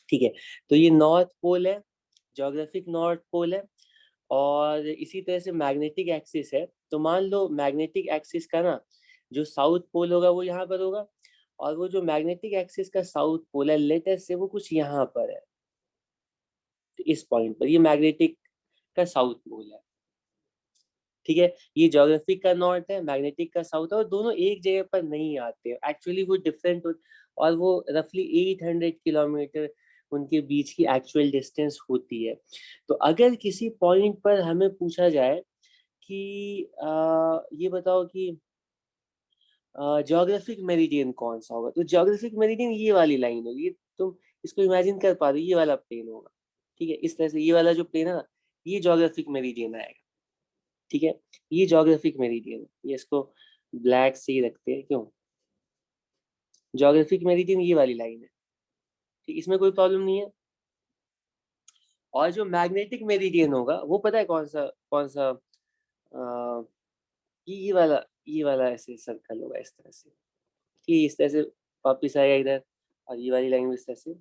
ठीक है, तो ये नॉर्थ पोल है, ज्योग्राफिक नॉर्थ पोल है। और इसी तरह से मैग्नेटिक एक्सिस है। तो मान लो मैग्नेटिक एक्सिस का ना जो साउथ पोल होगा वो यहाँ पर होगा, और वो जो मैग्नेटिक एक्सिस का साउथ पोल है लेटेस्ट से वो कुछ यहाँ पर है, तो इस पॉइंट पर ये मैग्नेटिक का साउथ पोल है। ठीक है, ये ज्योग्राफिक का नॉर्थ है, मैग्नेटिक का साउथ है, और दोनों एक जगह पर नहीं आते, एक्चुअली वो डिफरेंट, और वो रफली 800 किलोमीटर उनके बीच की एक्चुअल डिस्टेंस होती है। तो अगर किसी पॉइंट पर हमें पूछा जाए कि ये बताओ कि ज्योग्राफिक मेरिडियन कौन सा होगा, तो ज्योग्राफिक मेरिडियन ये वाली लाइन होगी, ये तुम इसको इमेजिन कर पा रहे हो, ये वाला प्लेन होगा। ठीक है, इस तरह से ये वाला जो प्लेन है ना, ये ज्योग्राफिक मेरिडियन आएगा। ठीक है, ये ज्योग्राफिक मेरिडियन, ये इसको ब्लैक से ही रखते हैं, क्यों, ज्योग्राफिक मेरिडियन ये वाली लाइन है। ठीक, इसमें कोई प्रॉब्लम नहीं है। और जो मैग्नेटिक मेरिडियन होगा वो पता है कौन सा ये वाला ऐसे सर्कल होगा इस तरह से, कि इस तरह से वापिस आएगा इधर, और ये वाली लाइन इस तरह से,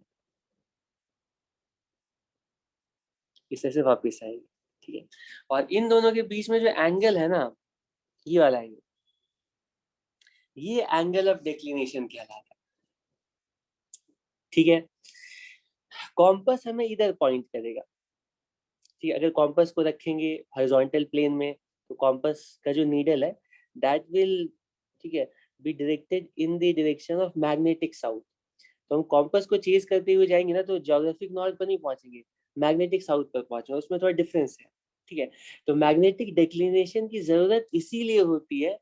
इस तरह से वापिस आएगी। ठीक है, और इन दोनों के बीच में जो एंगल है ना, ये वाला एंगल, ये एंगल ऑफ डिक्लिनेशन कहलाता है। ठीक है, कॉम्पस हमें इधर पॉइंट करेगा। ठीक है, अगर कॉम्पस को रखेंगे हॉरिजॉन्टल प्लेन में, तो कॉम्पस का जो नीडल है दैट विल, ठीक है, be directed in the direction of magnetic south. तो हम कॉम्पस को चेज करते हुए जाएंगे ना, तो ज्योग्राफिक नॉर्थ पर नहीं पहुंचेंगे, मैग्नेटिक साउथ पर पहुंचेंगे, उसमें थोड़ा डिफरेंस है। ठीक है, तो मैग्नेटिक डिक्लिनेशन की जरूरत इसीलिए होती है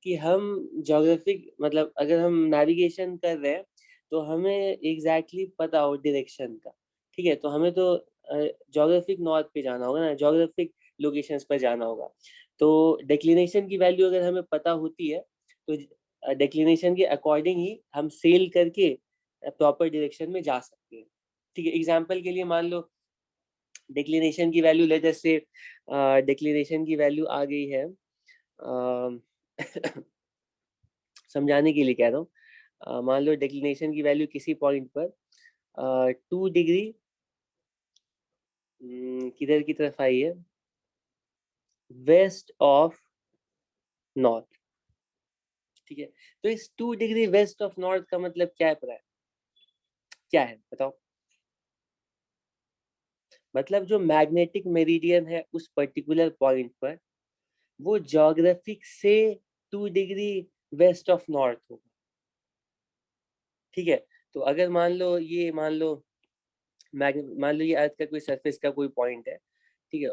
कि हम ज्योग्राफिक, मतलब अगर हम नेविगेशन कर रहे हैं तो हमें एग्जैक्टली पता हो डायरेक्शन का। ठीक है, तो हमें तो ज्योग्राफिक नॉर्थ पे जाना होगा ना, ज्योग्राफिक लोकेशंस पर जाना होगा। तो डिक्लिनेशन की वैल्यू अगर हमें पता होती है, तो डिक्लिनेशन के अकॉर्डिंग ही हम सेल करके प्रॉपर डायरेक्शन में जा सकते हैं। ठीक है, एग्जांपल के लिए मान लो डिक्लिनेशन की वैल्यू, लेट अस से डिक्लिनेशन की वैल्यू आ गई है, समझाने के लिए कह रहा हूँ, मान लो डिक्लिनेशन की वैल्यू किसी पॉइंट पर 2 डिग्री किधर की तरफ आई है, वेस्ट ऑफ नॉर्थ। ठीक है, तो इस 2 डिग्री वेस्ट ऑफ नॉर्थ का मतलब क्या है, क्या है बताओ। मतलब जो मैग्नेटिक मेरिडियन है उस पर्टिकुलर पॉइंट पर, वो ज्योग्राफिक से 2 डिग्री वेस्ट ऑफ नॉर्थ होगा। ठीक है, तो अगर मान लो ये अर्थ का कोई सरफेस का कोई पॉइंट है। ठीक है,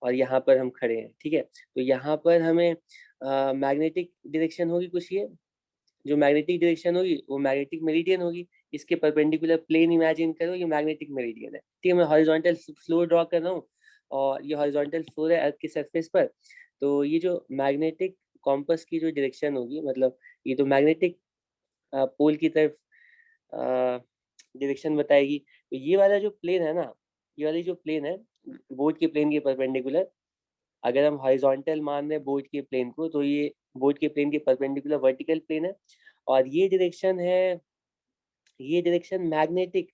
और यहाँ पर हम खड़े हैं। ठीक है, तो यहाँ पर हमें मैग्नेटिक डायरेक्शन होगी कुछ, ये जो मैग्नेटिक डायरेक्शन होगी वो मैग्नेटिक मेरिडियन होगी। इसके परपेंडिकुलर प्लेन इमेजिन करो, ये मैग्नेटिक मेरिडियन है। ठीक है, मैं हॉरिजॉन्टल फ्लोर ड्रॉ कर रहा हूँ, और ये हॉरिजॉन्टल फ्लोर है अर्थ की सरफेस पर। तो ये जो मैग्नेटिक कॉम्पस की जो डायरेक्शन होगी, मतलब ये तो मैग्नेटिक पोल की तरफ डायरेक्शन बताएगी। तो ये वाला जो प्लेन है ना, ये वाली जो प्लेन है बोर्ड के प्लेन के परपेंडिकुलर, अगर हम हॉरिजॉन्टल मान रहे हैं बोर्ड के प्लेन को, तो ये बोर्ड के प्लेन के परपेंडिकुलर वर्टिकल प्लेन है, और ये डायरेक्शन मैग्नेटिक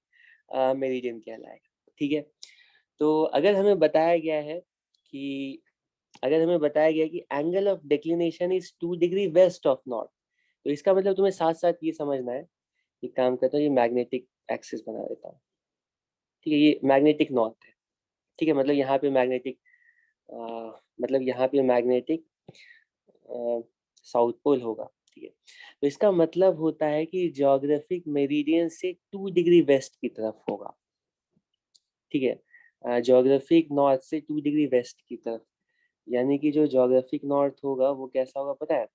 मेरिडियन कहलाएगा। ठीक है, तो अगर हमें बताया गया कि angle of declination is 2 degree west of north, तो इसका मतलब तुम्हें साथ साथ ये समझना है, एक काम करता हूँ, ये मैग्नेटिक एक्सिस बना देता हूँ। ठीक है, ये मैग्नेटिक नॉर्थ है। ठीक है, मतलब यहाँ पे मैग्नेटिक साउथ पोल होगा। ठीक है, तो इसका मतलब होता है कि ज्योग्राफिक मेरिडियन से 2 डिग्री वेस्ट की तरफ होगा। ठीक है, ज्योग्राफिक नॉर्थ से 2 डिग्री वेस्ट की तरफ, यानी कि जो ज्योग्राफिक नॉर्थ होगा वो कैसा होगा पता है,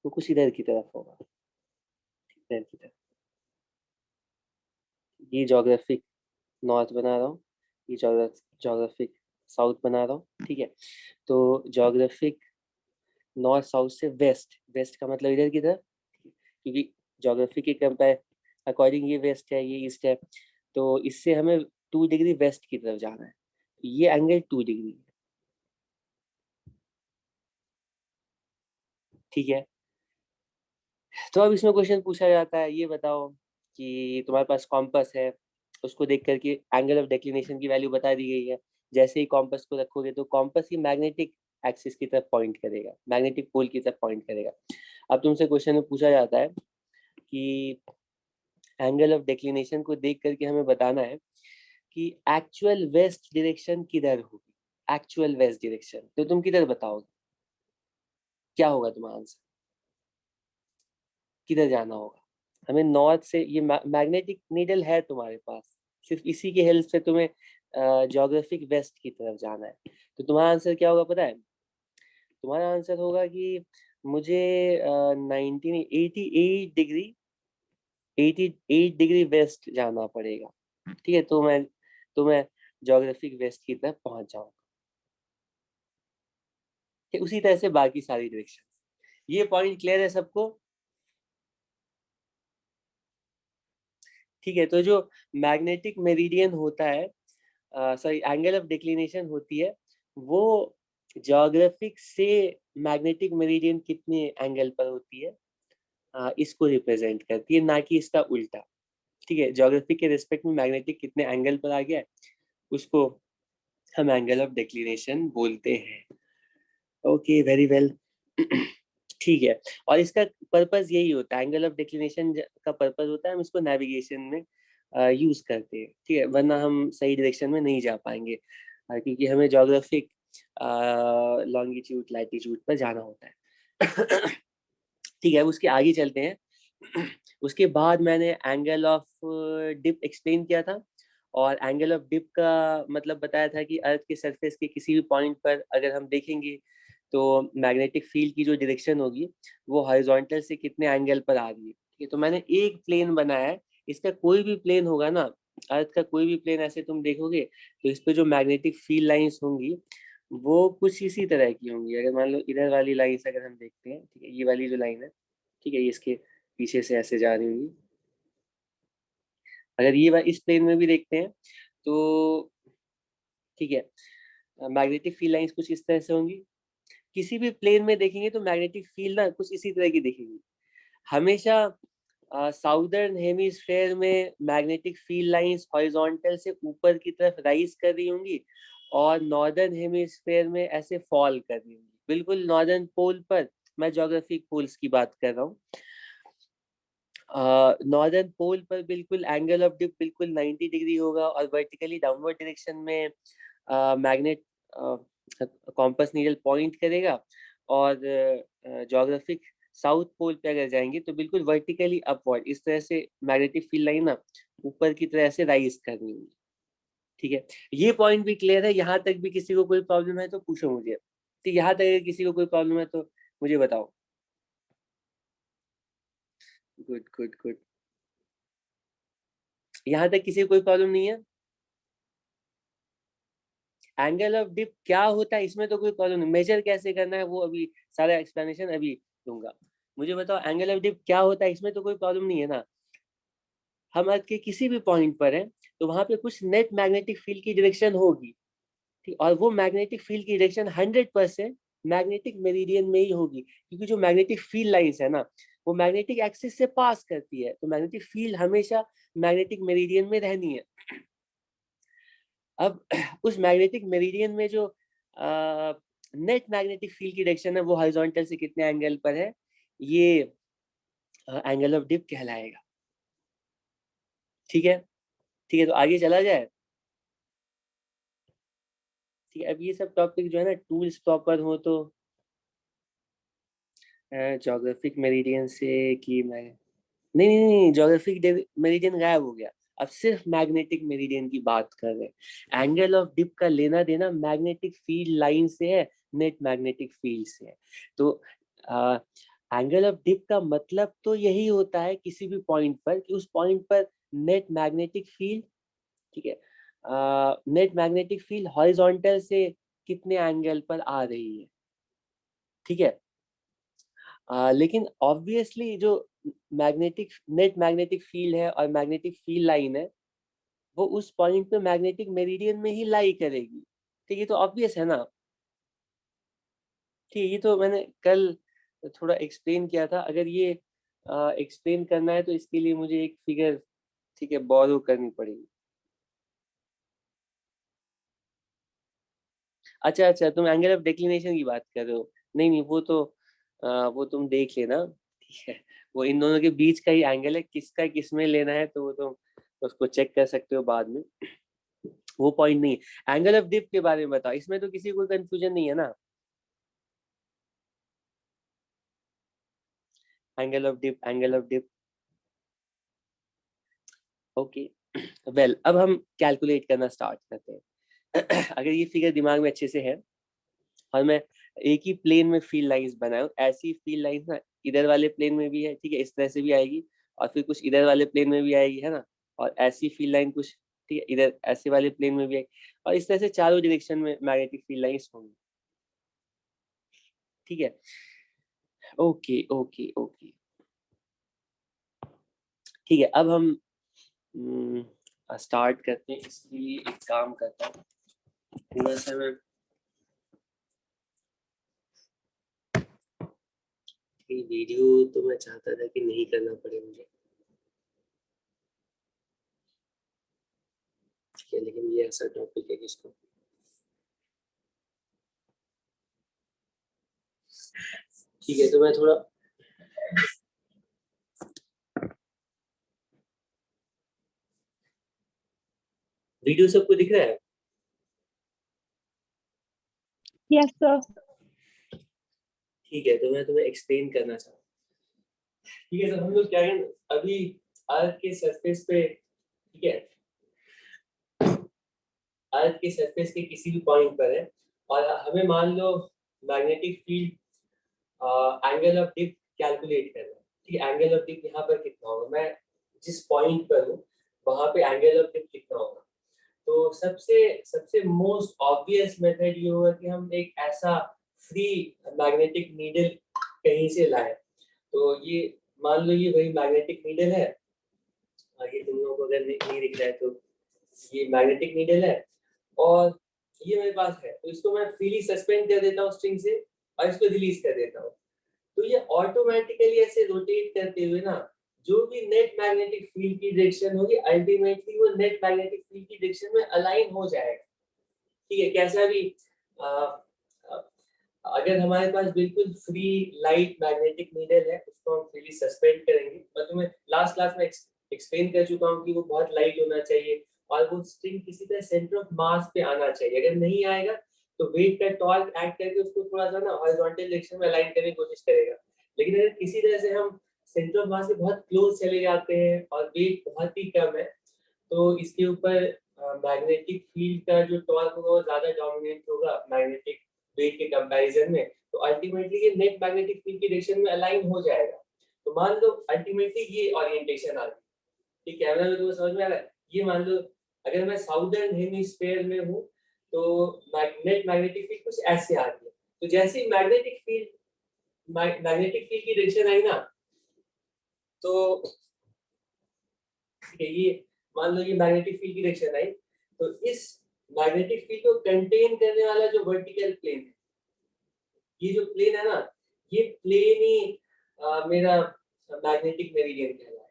वो कुछ इधर की तरफ होगा, इधर की तरफ। ये ज्योग्राफिक नॉर्थ बना रहा हूँ, ये ज्योग्राफिक साउथ बना रहा हूँ। ठीक है, तो ज्योग्राफिक नॉर्थ साउथ से वेस्ट, वेस्ट का मतलब इधर की तरफ, क्योंकि ज्योग्राफी के कंपेयर अकॉर्डिंग ये वेस्ट है, ये ईस्ट है, तो इससे हमें 2 डिग्री वेस्ट की तरफ जाना है। ये एंगल 2 डिग्री है। ठीक है, तो अब इसमें क्वेश्चन पूछा जाता है, ये बताओ कि तुम्हारे पास कॉम्पस है, उसको देख करके एंगल ऑफ डिक्लिनेशन की वैल्यू बता दी गई है। जैसे ही कॉम्पस को रखोगे तो कॉम्पस ही मैग्नेटिक एक्सिस की तरफ पॉइंट करेगा, मैग्नेटिक पोल की तरफ पॉइंट करेगा। अब तुमसे क्वेश्चन में पूछा जाता है कि एंगल ऑफ डिक्लिनेशन को देख करके हमें बताना है कि एक्चुअल वेस्ट डायरेक्शन किधर होगी। एक्चुअल वेस्ट डायरेक्शन तो तुम किधर बताओगे, क्या होगा तुम्हारा आंसर, किधर जाना होगा? हमें नॉर्थ से, ये मैग्नेटिक नीडल है तुम्हारे पास, सिर्फ इसी की हेल्प से तुम्हें ज्योग्राफिक वेस्ट की तरफ जाना है। तो तुम्हारा आंसर क्या होगा पता है? तुम्हारा आंसर होगा कि मुझे 1988 डिग्री 88 डिग्री वेस्ट जाना पड़ेगा। ठीक है, तो मैं ज्योग्राफिक वेस्ट की तरफ पहुंच जाऊंगा। उसी तरह से बाकी सारी डायरेक्शन। ये पॉइंट क्लियर है सबको? ठीक है, तो जो मैग्नेटिक मेरिडियन होता है, सॉरी एंगल ऑफ डिक्लिनेशन होती है, वो ज्योग्राफिक से मैग्नेटिक मेरिडियन कितने एंगल पर होती है, इसको रिप्रेजेंट करती है, ना कि इसका उल्टा। ठीक है, ज्योग्राफी के रिस्पेक्ट में मैग्नेटिक कितने एंगल पर आ गया है, उसको हम एंगल ऑफ डिक्लिनेशन बोलते हैं। Okay, very well. ठीक है, और इसका पर्पस यही होता है, एंगल ऑफ डिक्लिनेशन का पर्पस होता है हम इसको नेविगेशन में यूज करते हैं। ठीक है, वरना हम सही डायरेक्शन में नहीं जा पाएंगे, क्योंकि हमें ज्योग्राफिक लॉन्गिट्यूड लैटिट्यूड पर जाना होता है। ठीक है, उसके आगे चलते हैं। उसके बाद मैंने एंगल ऑफ डिप एक्सप्लेन किया था, और एंगल ऑफ डिप का मतलब बताया था कि अर्थ के सरफेस के किसी भी पॉइंट पर अगर हम देखेंगे तो मैग्नेटिक फील्ड की जो डायरेक्शन होगी वो हॉरिजॉन्टल से कितने एंगल पर आ रही है। ठीक है, तो मैंने एक प्लेन बनाया है, इसका कोई भी प्लेन होगा ना, अर्थ का कोई भी प्लेन ऐसे तुम देखोगे तो इस पे जो मैग्नेटिक फील्ड लाइंस होंगी वो कुछ इसी तरह की होंगी। अगर मान लो इधर वाली लाइंस अगर हम देखते हैं, ठीक है, ये वाली जो लाइन है, ठीक है, ये इसके पीछे से ऐसे जा रही होंगी। अगर ये इस प्लेन में भी देखते हैं तो ठीक है, मैग्नेटिक फील्ड लाइंस कुछ इस तरह से होंगी। किसी भी प्लेन में देखेंगे तो मैग्नेटिक फील्ड ना कुछ इसी तरह की दिखेगी। हमेशा साउदर्न हेमिस्फेयर में मैग्नेटिक फील्ड लाइंस हॉरिजॉन्टल से ऊपर की तरफ राइज कर रही होंगी, और नॉर्दर्न हेमिस्फेयर में ऐसे फॉल कर रही होंगी। बिल्कुल नॉर्दर्न पोल पर, मैं ज्योग्राफिक पोल्स की बात कर रहा हूँ, नॉर्दर्न पोल पर बिल्कुल एंगल ऑफ डिप बिल्कुल 90 डिग्री होगा, और वर्टिकली डाउनवर्ड डायरेक्शन में मैग्नेट कॉम्पस नीडल पॉइंट करेगा। और ज्योग्राफिक साउथ पोल पे अगर जाएंगे तो बिल्कुल वर्टिकली अपवर्ड, इस तरह से मैग्नेटिक फील्ड लाइन ना ऊपर की तरह से राइज करनी होगी। ठीक है, ये पॉइंट भी क्लियर है? यहाँ तक भी किसी को कोई प्रॉब्लम है तो पूछो मुझे। तो यहाँ तक अगर किसी को कोई प्रॉब्लम है तो मुझे बताओ। गुड गुड गुड, यहाँ तक किसी को कोई प्रॉब्लम नहीं है? एंगल ऑफ डिप क्या होता है इसमें तो कोई प्रॉब्लम नहीं, मेजर कैसे करना है वो अभी सारा एक्सप्लेनेशन अभी दूंगा। मुझे बताओ एंगल ऑफ डिप क्या होता है, इसमें तो कोई प्रॉब्लम नहीं है ना? हम अर्थ के किसी भी पॉइंट पर हैं तो वहां पे कुछ नेट मैग्नेटिक फील्ड की डायरेक्शन होगी। ठीक, और वो मैग्नेटिक फील्ड की डायरेक्शन 100% मैग्नेटिक मेरिडियन में ही होगी, क्योंकि जो मैग्नेटिक फील्ड लाइंस है ना वो मैग्नेटिक एक्सिस से पास करती है, तो मैग्नेटिक फील्ड हमेशा मैग्नेटिक मेरिडियन में रहनी है। अब उस मैग्नेटिक मेरिडियन में जो नेट मैग्नेटिक फील्ड की डायरेक्शन है वो हॉरिजॉन्टल से कितने एंगल पर है, ये एंगल ऑफ डिप कहलाएगा। ठीक है, ठीक है, तो आगे चला जाए। ठीक है, अब ये सब टॉपिक जो है ना टूल्स प्रॉपर हो तो ज्योग्राफिक मेरिडियन से कि मैं, नहीं नहीं नहीं, ज्योग्राफिक मेरिडियन गायब हो गया। अब सिर्फ मैग्नेटिक मेरिडियन की बात कर रहे हैं। एंगल ऑफ डिप का लेना देना मैग्नेटिक फील्ड लाइन से है, नेट मैग्नेटिक फील्ड से है। तो एंगल ऑफ डिप का मतलब तो यही होता है किसी भी पॉइंट पर कि उस पॉइंट पर नेट मैग्नेटिक फील्ड, ठीक है, नेट मैग्नेटिक फील्ड हॉरिजॉन्टल से कितने एंगल पर आ रही है। ठीक है, लेकिन ऑब्वियसली जो मैग्नेटिक नेट मैग्नेटिक फील्ड है और मैग्नेटिक फील्ड लाइन है वो उस पॉइंट पे मैग्नेटिक मेरिडियन में ही लाई करेगी। ठीक है, ये तो ऑब्वियस है ना। ठीक है, ये तो मैंने कल थोड़ा एक्सप्लेन किया था। अगर ये एक्सप्लेन करना है तो इसके लिए मुझे एक फिगर, ठीक है, बोरो करनी पड़ेगी। अच्छा अच्छा, तुम एंगल ऑफ डिक्लिनेशन की बात कर रहे हो। नहीं नहीं, वो तो वो तुम देख लेना, ठीक है। वो इन दोनों के बीच का ही एंगल है, किसका किसमें लेना है तो वो तुम उसको चेक कर सकते हो बाद में, वो पॉइंट नहीं है। एंगल ऑफ डिप के बारे में बताओ, इसमें तो किसी को कंफ्यूजन नहीं है ना। Angle of dip, angle of dip, okay. Well, अब हम कैलकुलेट करना स्टार्ट करते हैं। अगर ये फिगर दिमाग में अच्छे से है और मैं एक ही प्लेन में फील्ड लाइंस बनाऊं, ऐसी फील्ड लाइंस ना इधर वाले प्लेन में भी है, ठीक है, इस तरह से भी आएगी, और फिर कुछ इधर वाले प्लेन में भी आएगी, है ना, और ऐसी फील्ड लाइन कुछ, ठीक है, इधर ऐसे वाले प्लेन में भी आएगी, और इस तरह से चारों डायरेक्शन में मैग्नेटिक फील्ड लाइंस होंगी, ठीक है। ओके ओके ओके, ठीक है। अब हम स्टार्ट करते हैं। इसलिए एक काम करता हूँ, थोड़ा सा मैं वीडियो तो मैं चाहता था कि नहीं करना पड़े मुझे, ठीक है, लेकिन ये ऐसा टॉपिक है जिसको, ठीक है, तो मैं थोड़ा, वीडियो सबको दिख रहा है? Yes sir. ठीक है, तो मैं तुम्हें एक्सप्लेन करना चाहता हूँ, ठीक है। तो हम लोग क्या है, अभी अर्थ के सरफेस पे, ठीक है, अर्थ के सरफेस के किसी भी पॉइंट पर है, और हमें मान लो magnetic field angle of dip calculate करना है, ठीक है। एंगल ऑफ डिप यहाँ पर कितना होगा, मैं जिस पॉइंट पर हूँ वहां पे एंगल ऑफ डिप कितना होगा। तो सबसे सबसे मोस्ट ऑब्वियस मेथड ये होगा कि हम एक ऐसा फ्री मैग्नेटिक नीडल कहीं से लाएं। तो ये मान लो ये वही मैग्नेटिक नीडल है, ये तुम लोगों को अगर नहीं दिख रहा है तो ये मैग्नेटिक नीडल है, और ये मेरे पास है, तो इसको मैं फ्रीली सस्पेंड कर देता हूँ स्ट्रिंग से, और इसको रिलीज कर देता हूँ। तो ये ऑटोमेटिकली ऐसे रोटेट करते हुए ना, जो भी नेट मैग्नेटिक फील्ड की डायरेक्शन होगी, अल्टीमेटली वो नेट मैग्नेटिक फील्ड की डायरेक्शन में अलाइन हो जाएगा, ठीक है। कैसा भी आ, आ, अगर हमारे पास बिल्कुल फ्री लाइट मैग्नेटिक नीडल है, उसको हम फ्रीली सस्पेंड करेंगे, मैं तुम्हें लास्ट क्लास में एक्सप्लेन कर चुका हूँ कि वो बहुत लाइट होना चाहिए, और वो स्ट्रिंग किसी तरह सेंटर ऑफ मास पे आना चाहिए। अगर नहीं आएगा तो वेट का टॉर्क ऐड करके उसको थोड़ा सा ना हॉरिजॉन्टल डायरेक्शन में अलाइन करने की कोशिश करेगा। लेकिन अगर किसी तरह से हम सेंटर ऑफ मास के बहुत क्लोज चले जाते हैं और वेट बहुत ही कम है, तो इसके ऊपर मैग्नेटिक फील्ड का जो टॉर्क होगा वो ज्यादा डोमिनेट होगा मैग्नेटिक वेट के कंपैरिजन में, तो अल्टीमेटली ये नेट मैग्नेटिक फील्ड की डायरेक्शन में अलाइन हो जाएगा। तो मान लो अल्टीमेटली ये ओरिएंटेशन आ गई, ठीक है, कैमरा में तुम्हें समझ में आ रहा है। ये मान लो अगर मैं साउदर्न हेमिस्फीयर में हूँ, तो नेट मैग्नेटिक फील्ड कुछ ऐसे आ रही है। तो जैसे ही मैग्नेटिक फील्ड की डायरेक्शन आई ना, तो ठीक है, ये मान लो ये मैग्नेटिक फील्ड की डायरेक्शन आई, तो इस मैग्नेटिक फील्ड को कंटेन करने वाला जो वर्टिकल प्लेन है, ये जो प्लेन है ना, ये प्लेन ही मेरा मैग्नेटिक मेरिडियन कहलाता है।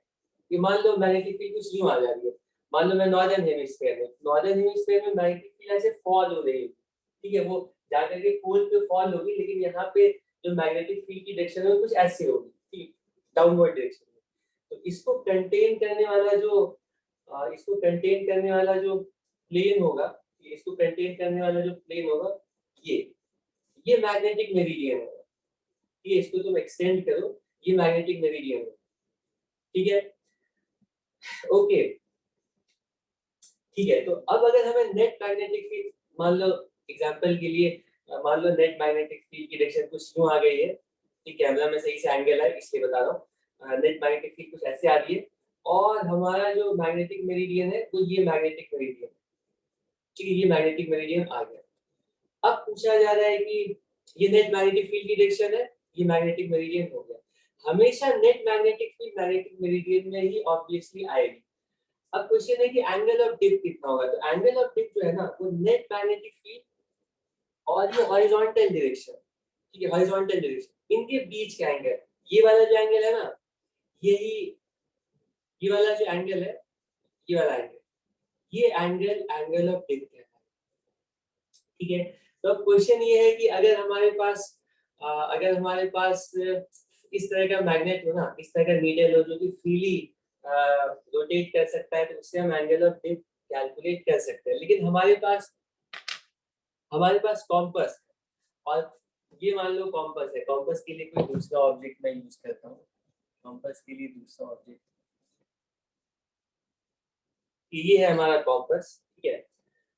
ये मान लो मैग्नेटिक फील्ड कुछ यूं आ जा रही है, मान लो मैं नॉर्दर्न हेमिस्फीयर में, नॉर्दर्न हेमिस्फीयर में मैग्नेटिक फील्ड ऐसे फॉल हो रही है, ठीक है, वो जाकर के पोल पे फॉल होगी, लेकिन यहाँ पे जो मैग्नेटिक फील्ड की डायरेक्शन है वो कुछ ऐसी होगी, ठीक, डाउनवर्ड डायरेक्शन में। तो इसको कंटेन करने वाला जो प्लेन होगा, इसको कंटेन करने वाला जो प्लेन होगा, ये ये मैग्नेटिक मेरिडियन होगा, ठीक है। इसको तुम एक्सटेंड करो, ये मैग्नेटिक मेरिडियन होगा, ठीक है, ओके, ठीक है। तो अब अगर हमें नेट मैग्नेटिक फील्ड, मान लो एग्जांपल के लिए, मान लो नेट मैग्नेटिक फील्ड की डायरेक्शन कुछ यूं आ गई है, ठीक, कैमरा में सही से एंगल है इसलिए बता रहा हूँ, नेट मैग्नेटिक फील्ड कुछ ऐसे आ रही है, और हमारा जो मैग्नेटिक मेरिडियन है वो ये मैग्नेटिक मेरिडियन, ठीक है, ये मैग्नेटिक मेरिडियन आ गया। अब पूछा जा रहा है कि ये नेट मैग्नेटिक फील्ड की डायरेक्शन है, ये मैग्नेटिक मेरिडियन हो गया। हमेशा net magnetic field magnetic meridian में ही ऑब्वियसली आएगी। अब क्वेश्चन है कि एंगल ऑफ डिप कितना होगा, तो एंगल ऑफ डिप जो है ना, वो नेट मैग्नेटिक फील्ड और ये हॉरिजॉन्टल डायरेक्शन, ठीक है, हॉरिजॉन्टल डायरेक्शन, इनके बीच का एंगल, ये वाला जो एंगल है ना, यही ये वाला जो एंगल है, ये वाला एंगल, ये एंगल ऑफ डिप है, ठीक है। तो अब क्वेश्चन ये है कि अगर हमारे पास इस तरह का मैग्नेट हो ना, इस तरह का नीडल हो जो कि फ्रीली रोटेट कर सकता है, तो उससे हम एंगल ऑफ डिप कैलकुलेट कर सकते हैं। लेकिन हमारे पास कॉम्पस, और ये मान लो कॉम्पस है, कॉम्पस के लिए कोई दूसरा ऑब्जेक्ट मैं यूज करता हूँ, कॉम्पस के लिए दूसरा ऑब्जेक्ट, ये है हमारा कॉम्पस, ठीक है।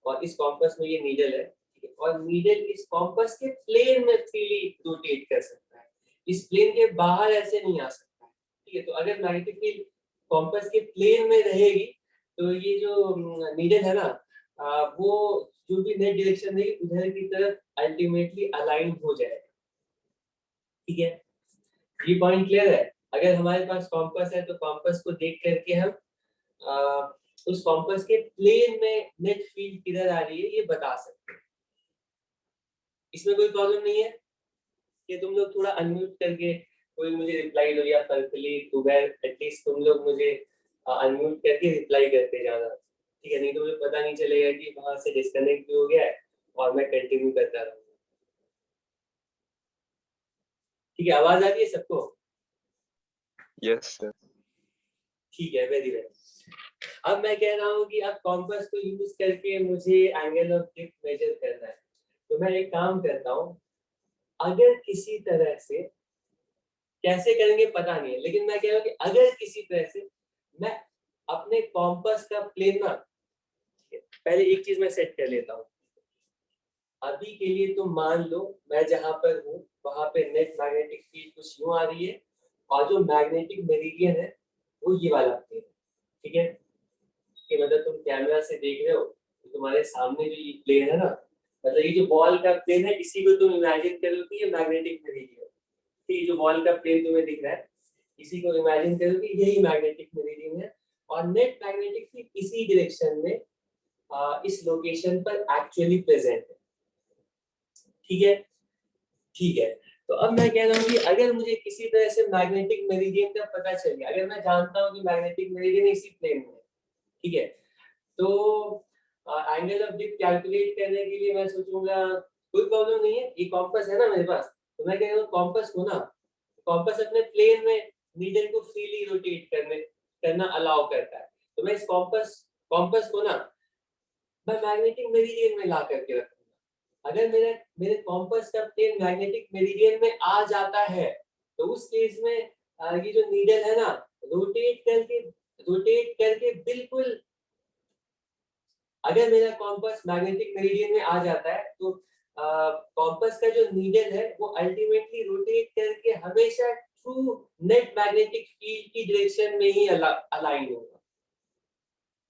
और इस कॉम्पस में ये नीडल है, ठीक है। और नीडल इस कॉम्पस के प्लेन में फ्रीली रोटेट कर सकता है, इस प्लेन के बाहर ऐसे नहीं आ सकता है, ठीक है। तो अगर मैग्नेटिक फील्ड कॉम्पस के प्लेन में रहेगी, तो ये जो नीडल है ना, वो जो भी नेट डायरेक्शन रहेगी उधर की तरफ अल्टीमेटली अलाइन हो जाएगा, ठीक है। ये पॉइंट क्लियर है। अगर हमारे पास कॉम्पस है तो कॉम्पस को देख करके हम उस कॉम्पस के प्लेन में नेट फील्ड किधर आ रही है ये बता सकते हैं। इसमें कोई प्रॉब्लम नहीं है कि तुम लोग थोड़ा अनम्यूट करके कोई मुझे रिप्लाई दो, या फर्कली कुबैर एटलीस्ट तुम लोग मुझे अनम्यूट करके रिप्लाई करते जाना, ठीक है। नहीं तो मुझे पता नहीं चलेगा कि वहां से डिस्कनेक्ट भी हो गया है और मैं कंटिन्यू करता रहूंगा, ठीक है। आवाज आ रही है सबको? Yes sir. ठीक है, वेरी वेल। अब मैं कह रहा हूँ कि अब कॉम्पस को यूज करके मुझे एंगल ऑफ डिप मेजर करना है, तो मैं एक काम करता हूँ, अगर किसी तरह से, कैसे करेंगे पता नहीं है, लेकिन मैं कह रहा हूँ कि अगर किसी तरह से मैं अपने कॉम्पस का प्लेन ना, पहले एक चीज मैं सेट कर लेता हूँ। अभी के लिए तुम मान लो मैं जहां पर हूँ वहां पे नेट मैग्नेटिक फील्ड कुछ यूं आ रही है, और जो मैग्नेटिक मेरिडियन है वो ये वाला प्लेन है, ठीक है। कि मतलब तुम कैमरा से देख रहे हो तो तुम्हारे सामने जो ये प्लेन है ना, मतलब ये जो बॉल का प्लेन है, इसी को तुम इमेजिन करो कि ये मैग्नेटिक मेरिडियन, ठीक, जो बॉल का प्लेन तुम्हें दिख रहा है, इसी को इमेजिन करो कि यही मैग्नेटिक मेरिडियन है, और नेट मैग्नेटिक फील्ड इसी डायरेक्शन में इस लोकेशन पर एक्चुअली प्रेजेंट है, ठीक है। ठीक है, तो अब मैं कह रहा हूँ कि अगर मुझे किसी तरह से मैग्नेटिक मेरिडियन का पता चल गया, अगर मैं जानता हूँ कि मैग्नेटिक मेरिडियन इसी प्लेन में है, ठीक है, तो एंगल ऑफ डिप कैलकुलेट करने के लिए मैं सोचूंगा कोई प्रॉब्लम नहीं है, ये कॉम्पस है ना मेरे पास, तो मैं कह रहा हूँ कॉम्पस को ना, कॉम्पस अपने प्लेन में नीडल को फ्रीली रोटेट करना अलाउ करता है, तो मैं इस कॉम्पस को ना मैं मैग्नेटिक मेरिडियन में ला करके रखूंगा। अगर मेरे कॉम्पस का प्लेन मैग्नेटिक मेरिडियन में आ जाता है, तो उस केस में ये जो नीडल है ना, रोटेट करके बिल्कुल, अगर मेरा कॉम्पस मैग्नेटिक मेरिडियन में आ जाता है तो कॉम्पस का जो नीडल है वो अल्टीमेटली रोटेट करके हमेशा थ्रू नेट मैग्नेटिक फील्ड की डायरेक्शन में ही अलाइन होगा,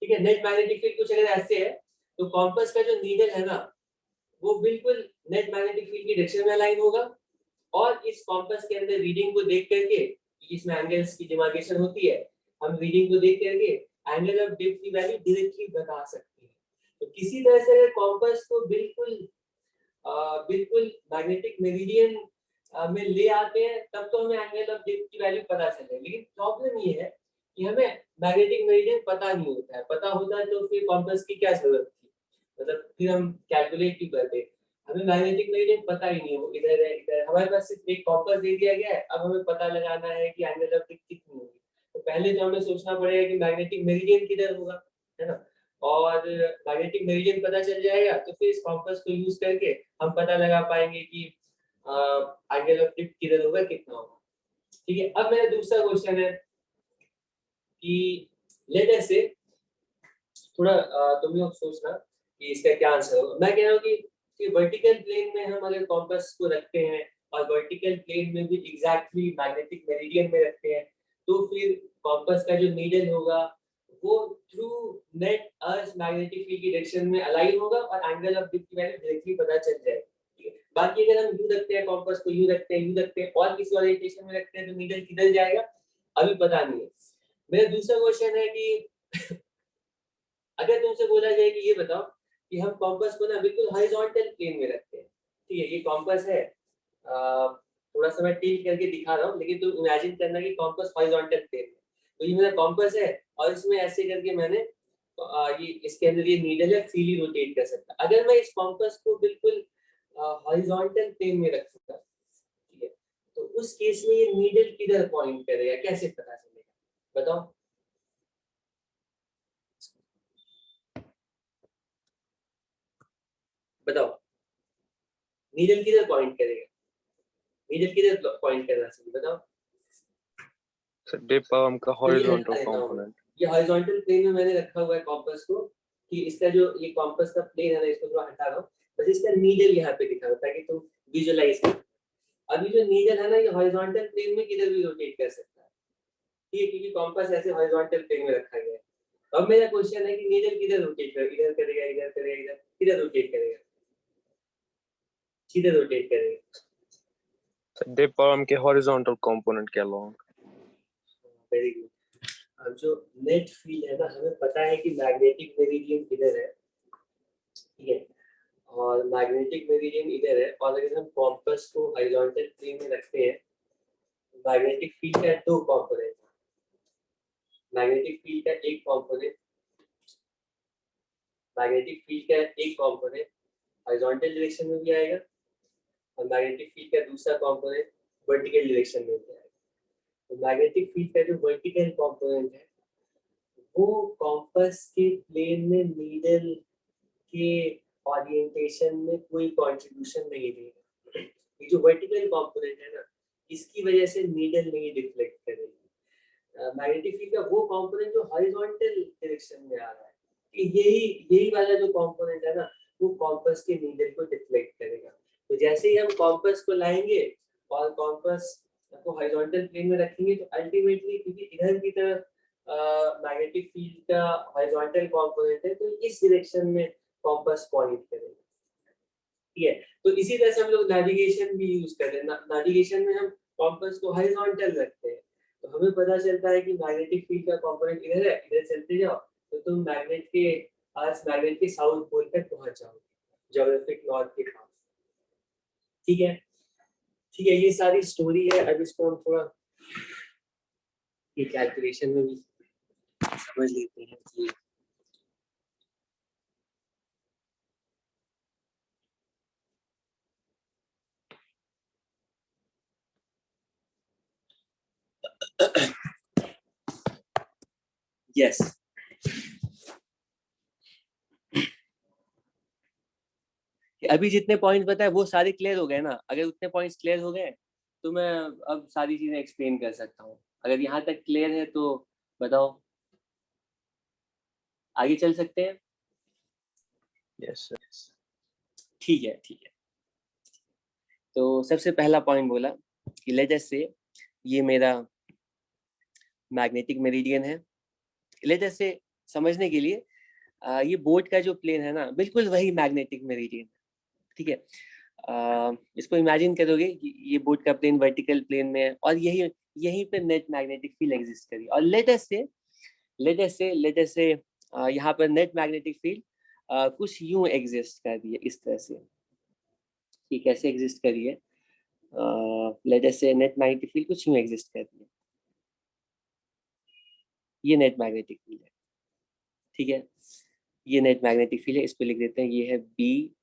ठीक है। नेट मैग्नेटिक फील्ड कुछ अगर ऐसे है तो कॉम्पस का जो नीडल है ना वो बिल्कुल नेट मैग्नेटिक फील्ड की डायरेक्शन में अलाइन होगा, और इस कॉम्पस के अंदर रीडिंग को देख करके, इसमें एंगल्स की डिमार्केशन होती है, हम रीडिंग को देख करके एंगल ऑफ डिप की वैल्यू डायरेक्टली बता सकते हैं। तो किसी तरह से कॉम्पस को बिल्कुल मैग्नेटिक मेरिडियन में ले आते हैं, तब तो हमें एंगल ऑफ डिप की वैल्यू पता चले। लेकिन प्रॉब्लम ये है कि हमें मैग्नेटिक मेरिडियन पता नहीं होता है, पता होता है तो फिर कॉम्पस की क्या जरूरत थी, मतलब फिर हम कैलकुलेट क्यों करते। हमें मैग्नेटिक मेरिडियन पता ही नहीं है, वो इधर है इधर, हमारे पास सिर्फ एक कॉम्पस दे दिया गया है, अब हमें पता लगाना है कि एंगल ऑफ डिप कितनी होगी। तो पहले तो हमें सोचना पड़ेगा कि मैग्नेटिक मेरिडियन किधर होगा, है ना, और मैग्नेटिक मेरिडियन पता चल जाएगा तो फिर इस कॉम्पस को यूज करके हम पता लगा पाएंगे कि एंगल ऑफ डिप किधर होगा, कितना होगा, ठीक है। अब मेरा दूसरा क्वेश्चन है कि लेट अस से, थोड़ा तुम लोग सोचना कि इसका क्या आंसर होगा। मैं कह रहा हूँ कि वर्टिकल प्लेन में हम अगर कॉम्पस को रखते हैं और वर्टिकल प्लेन में भी एग्जैक्टली मैग्नेटिक मेरिडियन में रखते हैं, तो फिर कॉम्पस का जो नीडल होगा वो through net earth magnetic field की डायरेक्शन में अलाइन होगा और एंगल ऑफ डिप की वैल्यू डायरेक्टली पता चल जाएगी। बाकी अगर हम यूं रखते हैं कॉम्पस को, यूं रखते हैं और किसी ओरिएंटेशन में रखते हैं तो नीडल किधर जाएगा अभी पता नहीं है। मेरा दूसरा क्वेश्चन है कि अगर तुमसे बोला जाए कि ये बताओ कि हम कॉम्पस को ना बिल्कुल हॉरिजॉन्टल प्लेन में रखते हैं, ठीक है, ये कॉम्पस है थोड़ा सा मैं टिल्ट करके दिखा रहा हूँ, लेकिन तुम इमेजिन करना कि कॉम्पास हॉरिजॉन्टल प्लेन में, तो ये मेरा कॉम्पास है और इसमें ऐसे करके मैंने ये इसके अंदर ये नीडल है फ्रीली रोटेट कर सकता। अगर मैं इस कॉम्पास को बिल्कुल हॉरिजॉन्टल प्लेन में रखूंगा, ठीक है, तो उस केस में ये नीडल किधर पॉइंट करेगा, कैसे पता चलेगा बताओ? बताओ नीडल किधर पॉइंट करेगा, नीडल किधर पॉइंट करना चाहिए बताओ? So dip का horizontal अरे component. ये हॉरिजॉन्टल प्लेन में मैंने रखा हुआ है कॉम्पास को, कि इसका जो ये कॉम्पास का प्लेन है ना, इसको थोड़ा हटा रहा हूँ, बस इसका नीडल यहाँ पे दिखा रहा ताकि तुम विजुअलाइज करो। अभी जो नीडल है ना, ये हॉरिजॉन्टल प्लेन में किधर भी रोटेट कर सकता है, ठीक है, क्योंकि कॉम्पास ऐसे हॉरिजॉन्टल प्लेन में रखा गया है। अब मेरा क्वेश्चन है कि नीडल किधर रोटेट करेगा, इधर करेगा, इधर करेगा, इधर किधर रोटेट करेगा, किधर रोटेट करेगा? So dip के horizontal component के along. Very good. अब जो नेट फील्ड है ना, हमें पता है कि मैग्नेटिक मेरिडियन इधर है, ठीक है, और मैग्नेटिक मेरिडियन इधर है, और अगर हम कॉम्पास को हॉरिजॉन्टल प्लेन में रखते हैं, मैग्नेटिक फील्ड का दो कंपोनेंट, मैग्नेटिक फील्ड का एक कंपोनेंट, मैग्नेटिक फील्ड का एक कंपोनेंट हॉरिजॉन्टल डायरेक्शन में भी आएगा, और मैग्नेटिक फील्ड का दूसरा कंपोनेंट वर्टिकल डायरेक्शन में भी आएगा। तो मैग्नेटिक फील्ड का जो वर्टिकल कंपोनेंट है, वो कॉम्पास के प्लेन में नीडल के ओरिएंटेशन में कोई कंट्रीब्यूशन नहीं देगा। ये जो वर्टिकल कंपोनेंट है ना, इसकी वजह से नीडल नहीं डिफ्लेक्ट करेगी। मैग्नेटिक फील्ड का वो कंपोनेंट जो हॉरिजॉन्टल डायरेक्शन में आ रहा है, यही वाला जो कंपोनेंट है ना, वो कॉम्पास के नीडल को डिफ्लेक्ट करेगा। तो जैसे ही हम कॉम्पास को लाएंगे और कॉम्पास को हॉरिजॉन्टल प्लेन में रखेंगे, तो अल्टीमेटली क्योंकि इधर की तरफ मैग्नेटिक फील्ड का हॉरिजॉन्टल कंपोनेंट है, तो इस डायरेक्शन में कॉम्पास पॉइंट करेगा, ठीक है। तो इसी तरह से हम लोग नेविगेशन भी यूज करते हैं। नेविगेशन में हम कॉम्पास को हॉरिजॉन्टल रखते हैं, तो हमें पता चलता है कि मैग्नेटिक फील्ड का कंपोनेंट इधर है, इधर चलते जाओ तो तुम मैग्नेट के साउथ पोल तक पहुंच जाओगे, ज्योग्राफिक नॉर्थ के पास, ठीक है, ठीक है। ये सारी स्टोरी है। अब इसको हम थोड़ा ये कैलकुलेशन में भी समझ लेते हैं कि यस अभी जितने पॉइंट बताए वो सारे क्लियर हो गए ना। अगर उतने पॉइंट्स क्लियर हो गए तो मैं अब सारी चीजें एक्सप्लेन कर सकता हूँ। अगर यहाँ तक क्लियर है तो बताओ, आगे चल सकते हैं? Yes, yes. ठीक है, ठीक है। तो सबसे पहला पॉइंट बोला कि लेट अस से ये मेरा मैग्नेटिक मेरिडियन है। लेट अस से समझने के लिए ये बोट का जो प्लेन है ना, बिल्कुल वही मैग्नेटिक मेरिडियन, ठीक है। इसको इमेजिन करोगे कि ये बोट का प्लेन वर्टिकल प्लेन में है और यहीं पे नेट मैग्नेटिक फील्ड एग्जिस्ट करी, और लेट अस से यहाँ पर नेट मैग्नेटिक फील्ड कुछ यूं एग्जिस्ट कर रही है इस तरह से। ये कैसे एग्जिस्ट कर रही है? लेट अस से नेट मैग्नेटिक फील्ड कुछ यूं एग्जिस्ट कर रही है। ये नेट मैग्नेटिक फील्ड है, ठीक है। ये नेट मैग्नेटिक फील्ड है, इसको लिख देते हैं, ये है बी,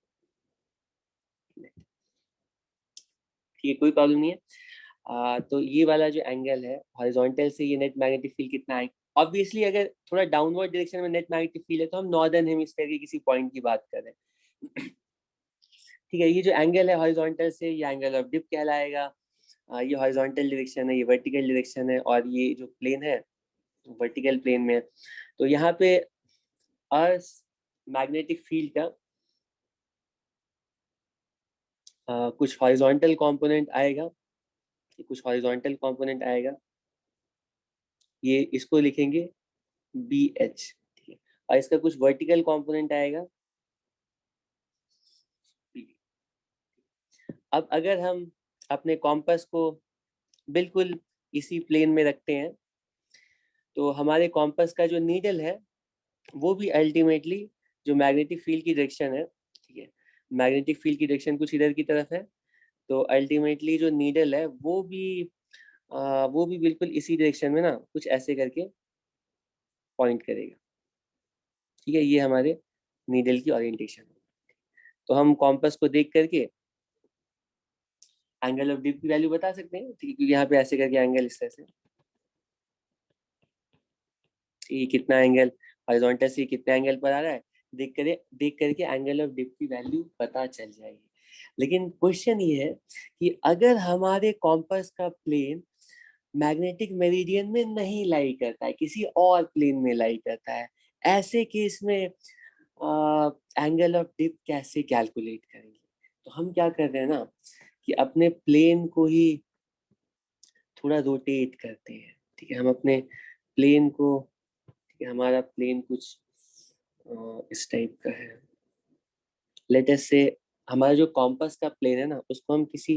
ठीक है, कोई प्रॉब्लम नहीं है। तो ये वाला जो एंगल है हॉरिजॉन्टल से, ये नेट मैग्नेटिक फील्ड कितना है? ऑब्वियसली अगर थोड़ा डाउनवर्ड डायरेक्शन में नेट मैग्नेटिक फील्ड है तो हम नॉर्दर्न हेमिस्फीयर के किसी पॉइंट की बात कर रहे हैं, ठीक है। ये जो एंगल है हॉरिजॉन्टल से, ये एंगल ऑफ डिप कहलाएगा। ये हॉरिजॉन्टल डायरेक्शन है, ये वर्टिकल डायरेक्शन है, और ये जो प्लेन है वर्टिकल प्लेन में। तो यहाँ पे अर्थ मैग्नेटिक फील्ड का कुछ हॉरिजॉन्टल कंपोनेंट आएगा, कुछ हॉरिजॉन्टल कंपोनेंट आएगा, ये इसको लिखेंगे बी एच, ठीक है। और इसका कुछ वर्टिकल कंपोनेंट आएगा। अब अगर हम अपने कॉम्पास को बिल्कुल इसी प्लेन में रखते हैं, तो हमारे कॉम्पास का जो नीडल है वो भी अल्टीमेटली जो मैग्नेटिक फील्ड की डायरेक्शन है, ठीक है, मैग्नेटिक फील्ड की डायरेक्शन कुछ इधर की तरफ है, तो अल्टीमेटली जो नीडल है वो भी बिल्कुल इसी डायरेक्शन में ना कुछ ऐसे करके पॉइंट करेगा। ठीक है, ये हमारे नीडल की ओरिएंटेशन है। तो हम कॉम्पास को देख करके एंगल ऑफ डिप की वैल्यू बता सकते हैं, ठीक है, क्योंकि यहाँ पे ऐसे करके एंगल इस तरह से, ये कितना एंगल हॉरिजॉन्टल से कितना एंगल पर आ रहा है, देख करके एंगल ऑफ डिप की वैल्यू पता चल जाएगी। लेकिन क्वेश्चन ये है कि अगर हमारे कॉम्पास का प्लेन मैग्नेटिक मेरिडियन में नहीं लाई करता है, किसी और प्लेन में लाई करता है, ऐसे केस में एंगल ऑफ डिप कैसे कैलकुलेट करेंगे? तो हम क्या कर रहे हैं ना कि अपने प्लेन को ही थोड़ा रोटेट करते हैं। ठीक है, हम अपने प्लेन को, ठीक है, हमारा प्लेन कुछ इस टाइप का है। लेट अस से हमारा जो कॉम्पास का प्लेन है ना, उसको हम किसी,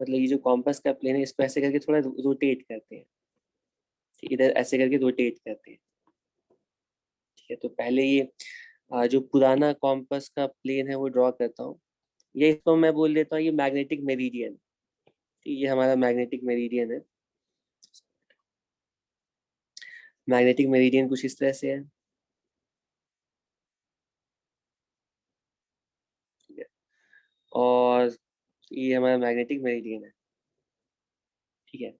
मतलब ये जो कॉम्पास का प्लेन है इसको ऐसे करके थोड़ा रोटेट करते हैं, इधर ऐसे करके रोटेट करते हैं। ठीक है, तो पहले ये जो पुराना कॉम्पास का प्लेन है वो ड्रॉ करता हूँ। ये इसको मैं बोल देता हूँ ये मैग्नेटिक मेरिडियन। ये हमारा मैग्नेटिक मेरिडियन है। मैग्नेटिक मेरिडियन कुछ इस तरह से है। ठीक है, और ये हमारा मैग्नेटिक मेरिडियन है। ठीक है,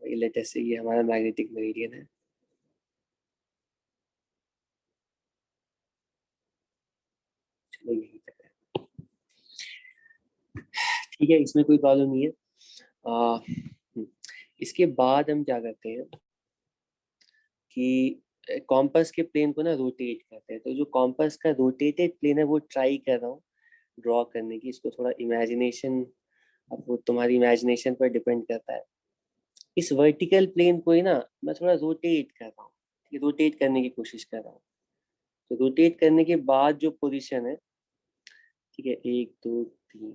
ये लेटेस्ट से ये हमारा मैग्नेटिक मेरिडियन है। चलो यही तक है। ठीक है, इसमें कोई प्रॉब्लम नहीं है। इसके बाद हम क्या करते हैं कि कॉम्पास के प्लेन को ना रोटेट करते हैं। तो जो कॉम्पास का रोटेटेड प्लेन है वो ट्राई कर रहा हूँ ड्रॉ करने की। इसको थोड़ा इमेजिनेशन, अब वो तुम्हारी इमेजिनेशन पर डिपेंड करता है। इस वर्टिकल प्लेन को ही ना मैं थोड़ा रोटेट कर रहा हूँ, रोटेट करने की कोशिश कर रहा हूँ। तो रोटेट करने के बाद जो पोजीशन है, ठीक है, 1 2 3,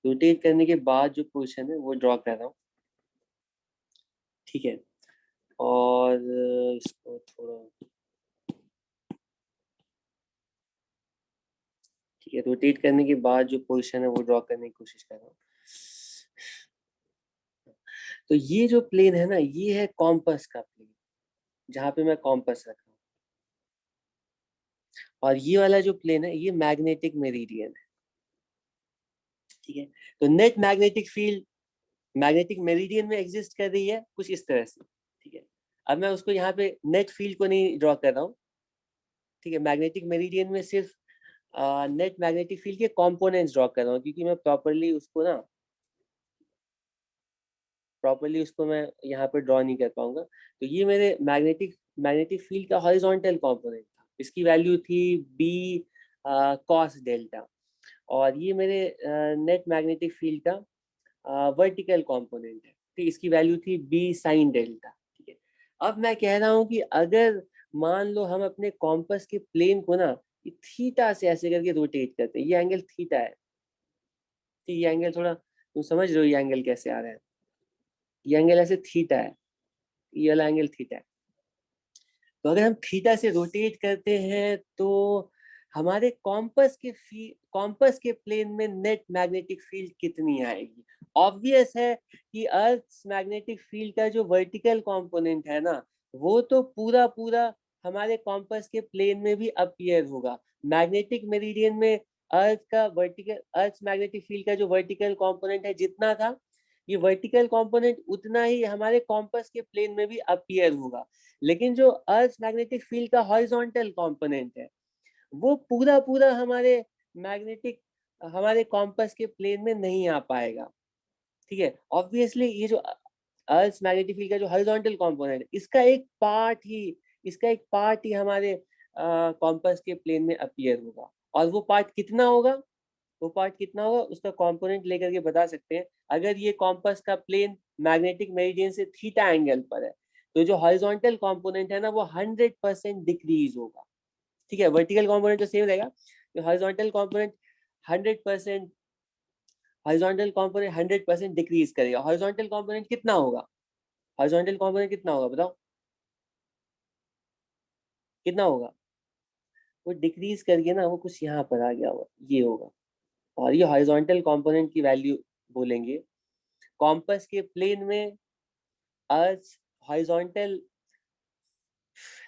रोटेट करने के बाद जो पोजीशन है वो ड्रॉ कर रहा हूँ। ठीक है, और इसको थोड़ा, ठीक है, रोटेट करने के बाद जो पोजीशन है वो ड्रॉ करने की कोशिश कर रहा हूँ। तो ये जो प्लेन है ना, ये है कॉम्पास का प्लेन, जहां पे मैं कॉम्पास रखा हूँ। और ये वाला जो प्लेन है ये मैग्नेटिक मेरिडियन है। ठीक है, तो net magnetic field magnetic meridian में एग्जिस्ट कर रही है कुछ इस तरह से। ठीक है, अब मैं उसको यहाँ पे नेट फील्ड को नहीं ड्रॉ कर रहा हूँ। ठीक है, मैग्नेटिक मेरिडियन में सिर्फ नेट मैग्नेटिक फील्ड के कंपोनेंट्स ड्रॉ कर रहा हूँ, क्योंकि मैं प्रॉपरली उसको मैं यहाँ पर ड्रॉ नहीं कर पाऊंगा। तो ये मेरे मैग्नेटिक फील्ड का हॉरिजॉन्टल कंपोनेंट था, इसकी वैल्यू थी बी कॉस डेल्टा। और ये मेरे नेट मैग्नेटिक फील्ड का वर्टिकल कंपोनेंट है, तो इसकी वैल्यू थी बी साइन डेल्टा। ठीक है, अब मैं कह रहा हूँ कि अगर मान लो हम अपने कॉम्पास के प्लेन को ना थीटा से ऐसे करके रोटेट करते हैं, ये एंगल थीटा है। तो ये एंगल थोड़ा तुम समझ रहे हो ये एंगल कैसे आ रहा है? ये एंगल ऐसे थीटा है, ये वाला एंगल थीटा है। तो अगर हम थीटा से रोटेट करते हैं तो हमारे कॉम्पास के प्लेन में नेट मैग्नेटिक फील्ड कितनी आएगी? ऑब्वियस है कि अर्थ मैग्नेटिक फील्ड का जो वर्टिकल कंपोनेंट है ना, वो तो पूरा पूरा हमारे कॉम्पास के प्लेन में भी अपीयर होगा। मैग्नेटिक मेरिडियन में अर्थ मैग्नेटिक फील्ड का जो वर्टिकल कंपोनेंट है जितना था, ये वर्टिकल कंपोनेंट उतना ही हमारे कॉम्पास के प्लेन में भी अपीयर होगा। लेकिन जो अर्थ मैग्नेटिक फील्ड का हॉरिजॉन्टल कंपोनेंट है वो पूरा पूरा हमारे कॉम्पास के प्लेन में नहीं आ पाएगा। ठीक है, ऑब्वियसली ये जो अर्थ मैग्नेटिक फील्ड का जो हॉरिजॉन्टल कंपोनेंट है इसका एक पार्ट ही हमारे कॉम्पास के प्लेन में अपीयर होगा। और वो पार्ट कितना होगा उसका कंपोनेंट लेकर के बता सकते हैं। अगर ये कॉम्पास का प्लेन मैग्नेटिक मेरिडियन से थीटा एंगल पर है तो जो हॉरिजॉन्टल कंपोनेंट है ना वो 100% डिक्रीज होगा। ठीक है, वर्टिकल कंपोनेंट तो सेम रहेगा, तो हॉरिजॉन्टल कंपोनेंट 100% डिक्रीज करेगा। हॉरिजॉन्टल कंपोनेंट कितना होगा बताओ, कितना होगा? वो डिक्रीज करके ना वो कुछ यहाँ पर आ गया होगा, ये होगा। और ये हॉरिजॉन्टल कंपोनेंट की वैल्यू बोलेंगे। कॉम्पस के प्लेन में अर्थ हॉरिजॉन्टल,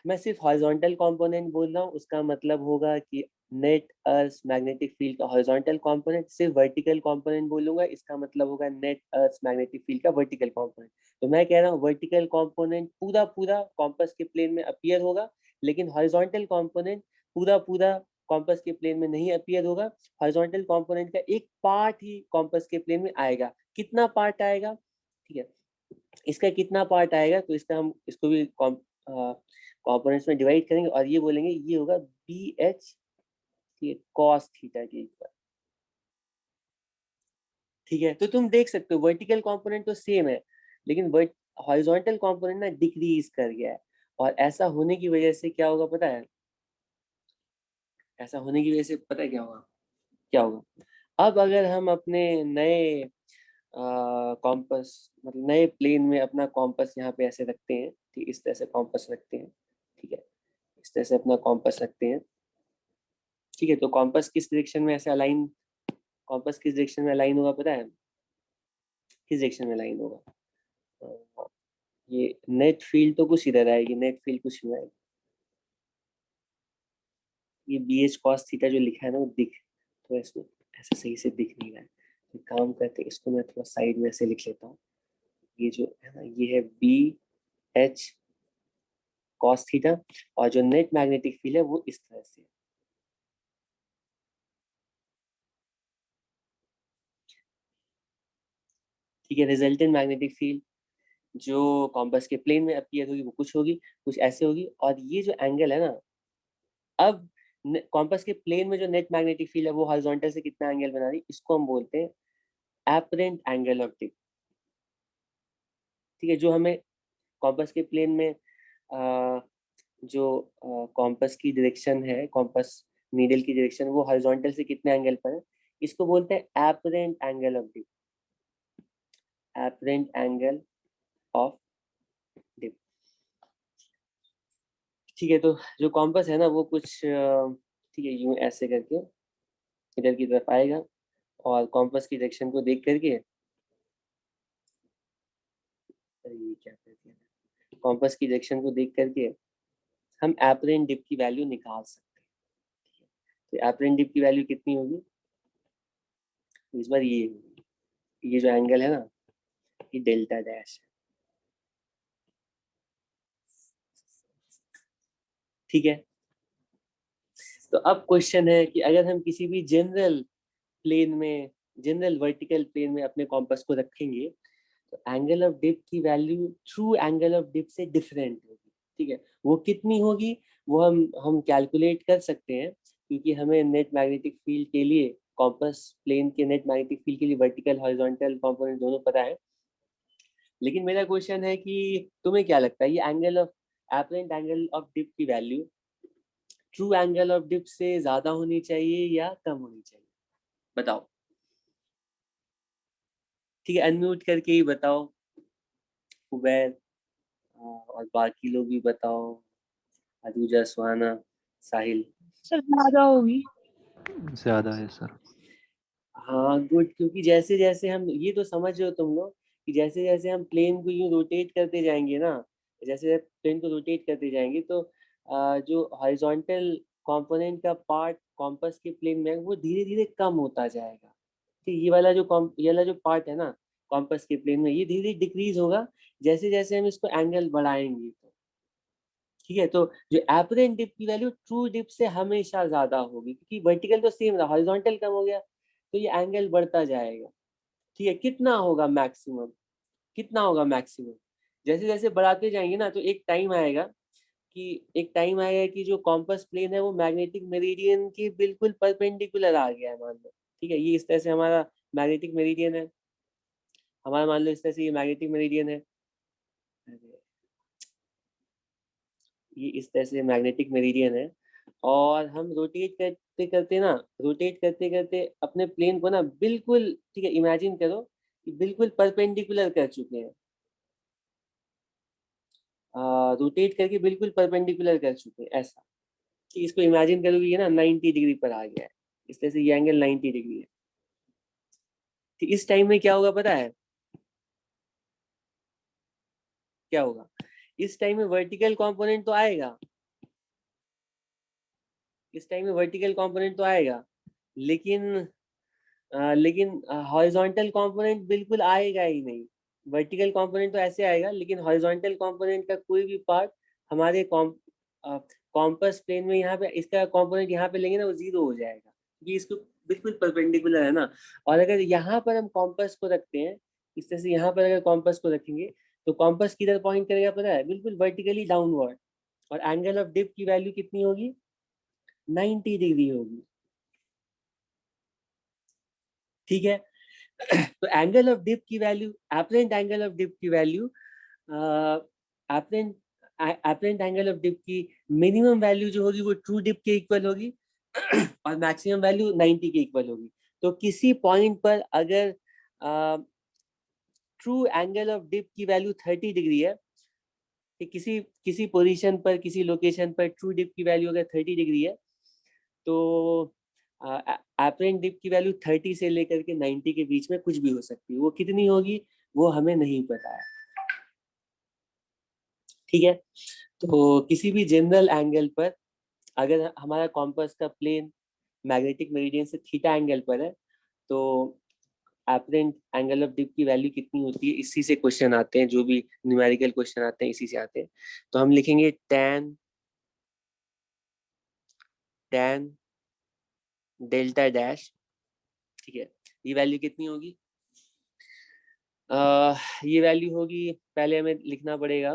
मैं सिर्फ हॉरिजॉन्टल कंपोनेंट बोल रहा हूँ, उसका मतलब होगा कि नेट अर्थ मैग्नेटिक फील्ड का हॉरिजॉन्टल कंपोनेंट। सिर्फ वर्टिकल कंपोनेंट बोलूंगा, इसका मतलब होगा नेट अर्थ मैग्नेटिक फील्ड का वर्टिकल कंपोनेंट। तो मैं कह रहा हूँ वर्टिकल कंपोनेंट पूरा पूरा कॉम्पस के प्लेन में अपीयर होगा, लेकिन हॉरिजॉन्टल कंपोनेंट पूरा पूरा कॉम्पस के प्लेन में नहीं अपीयर होगा। हॉरिजॉन्टल कंपोनेंट का एक पार्ट ही कॉम्पस के प्लेन में आएगा। कितना पार्ट आएगा, ठीक है, इसका कितना पार्ट आएगा, तो इसका हम इसको भी कंपोनेंट्स में डिवाइड करेंगे और ये बोलेंगे ये होगा बी एच कॉस थीटा के इक्वल। ठीक है, तो तुम देख सकते हो वर्टिकल कंपोनेंट तो सेम है, लेकिन हॉरिजॉन्टल कंपोनेंट ना डिक्रीज कर गया है। और ऐसा होने की वजह से क्या होगा पता है, ऐसा होने की वजह से पता है क्या होगा, क्या होगा। अब अगर हम अपने नए कॉम्पस मतलब नए प्लेन में अपना कॉम्पस यहाँ पे ऐसे रखते हैं, ठीक, इस तरह से कॉम्पस रखते हैं, ठीक है, इस तरह से अपना कॉम्पस रखते हैं, ठीक है। तो कॉम्पस किस डायरेक्शन में ऐसे अलाइन, कॉम्पस किस डायरेक्शन में अलाइन होगा पता है, किस डायरेक्शन में अलाइन होगा, ये नेट फील्ड तो कुछ इधर आएगी, नेट फील्ड कुछ नहीं आएगी, ये बी एच कॉस थीटा जो लिखा है ना वो दिख, तो इसमें ऐसा सही से दिख नहीं रहा है, तो काम करते हैं इसको मैं थोड़ा साइड में ऐसे लिख लेता हूँ। ये जो है ना ये है बी एच कॉस थीटा, और जो नेट मैग्नेटिक फील्ड है वो इस तरह से, ठीक है। रिजल्टेंट मैग्नेटिक फील्ड जो कॉम्पस के प्लेन में अपीयर होगी वो कुछ होगी, कुछ ऐसे होगी। और ये जो एंगल है ना, अब कॉम्पस के प्लेन में जो नेट मैग्नेटिक फील्ड है वो हॉरिजॉन्टल से कितना एंगल बना रही, इसको हम बोलते हैं एपरेंट एंगल ऑफ डिप, ठीक है। जो हमें कॉम्पस के प्लेन में जो कॉम्पस की डायरेक्शन है, कॉम्पस नीडल की डायरेक्शन, वो हॉरिजॉन्टल से कितने एंगल पर है, इसको बोलते हैं apparent angle of dip, apparent angle of dip, ठीक है। तो जो कॉम्पस है ना वो कुछ ठीक है यूं ऐसे करके इधर की तरफ आएगा, और कॉम्पस की डायरेक्शन को देख करके, अरे ये क्या कर दिया, कॉम्पस की डायरेक्शन को देख करके हम एपरेंट डिप की वैल्यू निकाल सकते हैं, ठीक है। तो एपरेंट डिप की वैल्यू कितनी होगी, इस बार ये होगी, ये जो एंगल है ना ये डेल्टा डैश है, ठीक है। तो अब क्वेश्चन है कि अगर हम किसी भी जनरल प्लेन में, जनरल वर्टिकल प्लेन में अपने कॉम्पस को रखेंगे, तो एंगल ऑफ डिप की value true angle of dip से डिफरेंट होगी, ठीक है। वो कितनी होगी वो हम कैलकुलेट कर सकते हैं, क्योंकि हमें नेट मैग्नेटिक फील्ड के लिए, कॉम्पस प्लेन के नेट मैग्नेटिक फील्ड के लिए वर्टिकल हॉरिजॉन्टल कंपोनेंट दोनों पता है। लेकिन मेरा क्वेश्चन है कि तुम्हें क्या लगता है ये angle of, apparent angle of dip की value true angle of dip से ज्यादा होनी चाहिए या कम होनी चाहिए, बताओ, ठीक है। अनम्यूट करके ही बताओ, उबैर और बाकी लोग भी बताओ, अदूजा, सुहाना, साहिल। सर ज्यादा होगी। ज्यादा है सर। हाँ गुड, क्योंकि जैसे जैसे हम, ये तो समझ रहे हो तुम लोग कि जैसे जैसे हम प्लेन को यूं रोटेट करते जाएंगे ना, जैसे प्लेन को रोटेट करते जाएंगे तो जो हॉरिजॉन्टल कंपोनेंट का पार्ट कॉम्पस के प्लेन में है, वो धीरे धीरे कम होता जाएगा, ठीक। ये वाला जो ये वाला जो पार्ट है ना कॉम्पस के प्लेन में, ये धीरे धीरे डिक्रीज होगा जैसे जैसे हम इसको एंगल बढ़ाएंगे, तो ठीक है। तो जो एपरेंट डिप की वैल्यू ट्रू डिप से हमेशा ज्यादा होगी, क्योंकि वर्टिकल तो सेम रहा, हॉरिजॉन्टल कम हो गया, तो ये एंगल बढ़ता जाएगा, ठीक है। कितना होगा मैक्सिमम, कितना होगा मैक्सिमम, जैसे जैसे बढ़ाते जाएंगे ना, तो एक टाइम आएगा कि, एक टाइम आएगा कि जो कॉम्पस प्लेन है वो मैग्नेटिक मेरिडियन के बिल्कुल परपेंडिकुलर आ गया है, मान लो, ठीक है। ये इस तरह से हमारा मैग्नेटिक मेरिडियन है, हमारा मान लो इस तरह से ये मैग्नेटिक मेरिडियन है, ये इस तरह से मैग्नेटिक मेरिडियन है, और हम रोटेट करते करते ना, रोटेट करते करते अपने प्लेन को ना बिल्कुल, ठीक है, इमेजिन करो कि बिल्कुल परपेंडिकुलर कर चुके हैं, रोटेट करके बिल्कुल परपेंडिकुलर कर चुके हैं, ऐसा कि इसको इमेजिन करोगे ये ना 90 डिग्री पर आ गया है, इस तरह से ये एंगल 90 डिग्री है, तो इस टाइम में क्या होगा पता है? क्या होगा इस टाइम में? वर्टिकल कंपोनेंट तो आएगा, इस टाइम में वर्टिकल कंपोनेंट तो आएगा, लेकिन हॉरिजॉन्टल कंपोनेंट बिल्कुल आएगा ही नहीं। वर्टिकल कंपोनेंट तो ऐसे आएगा, लेकिन हॉरिजॉन्टल कंपोनेंट का कोई भी पार्ट हमारे कॉम्पस प्लेन में यहाँ पे इसका कंपोनेंट यहाँ पे लेंगे ना, वो जीरो हो जाएगा, क्योंकि इसको बिल्कुल परपेंडिकुलर है ना। और अगर यहाँ पर हम कॉम्पस को रखते हैं, इस तरह से यहाँ पर अगर कॉम्पस को रखेंगे तो कॉम्पस किधर पॉइंट करेगा पता है? बिल्कुल वर्टिकली डाउनवर्ड। और एंगल ऑफ डिप की वैल्यू कितनी होगी? 90 डिग्री होगी, ठीक है। तो एंगल ऑफ डिप की value, apparent angle of dip की value, apparent angle of dip की मिनिमम वैल्यू जो होगी वो ट्रू डिप के इक्वल होगी और मैक्सिमम वैल्यू 90 के इक्वल होगी। तो किसी पॉइंट पर अगर ट्रू एंगल ऑफ डिप की वैल्यू 30 डिग्री है, कि किसी पोजीशन पर, किसी लोकेशन पर ट्रू डिप की वैल्यू अगर 30 डिग्री है, तो एपरेंट डिप की वैल्यू 30 से लेकर के 90 के बीच में कुछ भी हो सकती है। वो कितनी होगी वो हमें नहीं पता है, ठीक है। तो किसी भी जनरल एंगल पर अगर हमारा कॉम्पस का प्लेन मैग्नेटिक मेरिडियन से थीटा एंगल पर है, तो एपरेंट एंगल ऑफ डिप की वैल्यू कितनी होती है, इसी से क्वेश्चन आते हैं, जो भी न्यूमेरिकल क्वेश्चन आते हैं इसी से आते हैं। तो हम लिखेंगे tan डेल्टा डैश, ठीक है। ये वैल्यू कितनी होगी? ये वैल्यू होगी, पहले हमें लिखना पड़ेगा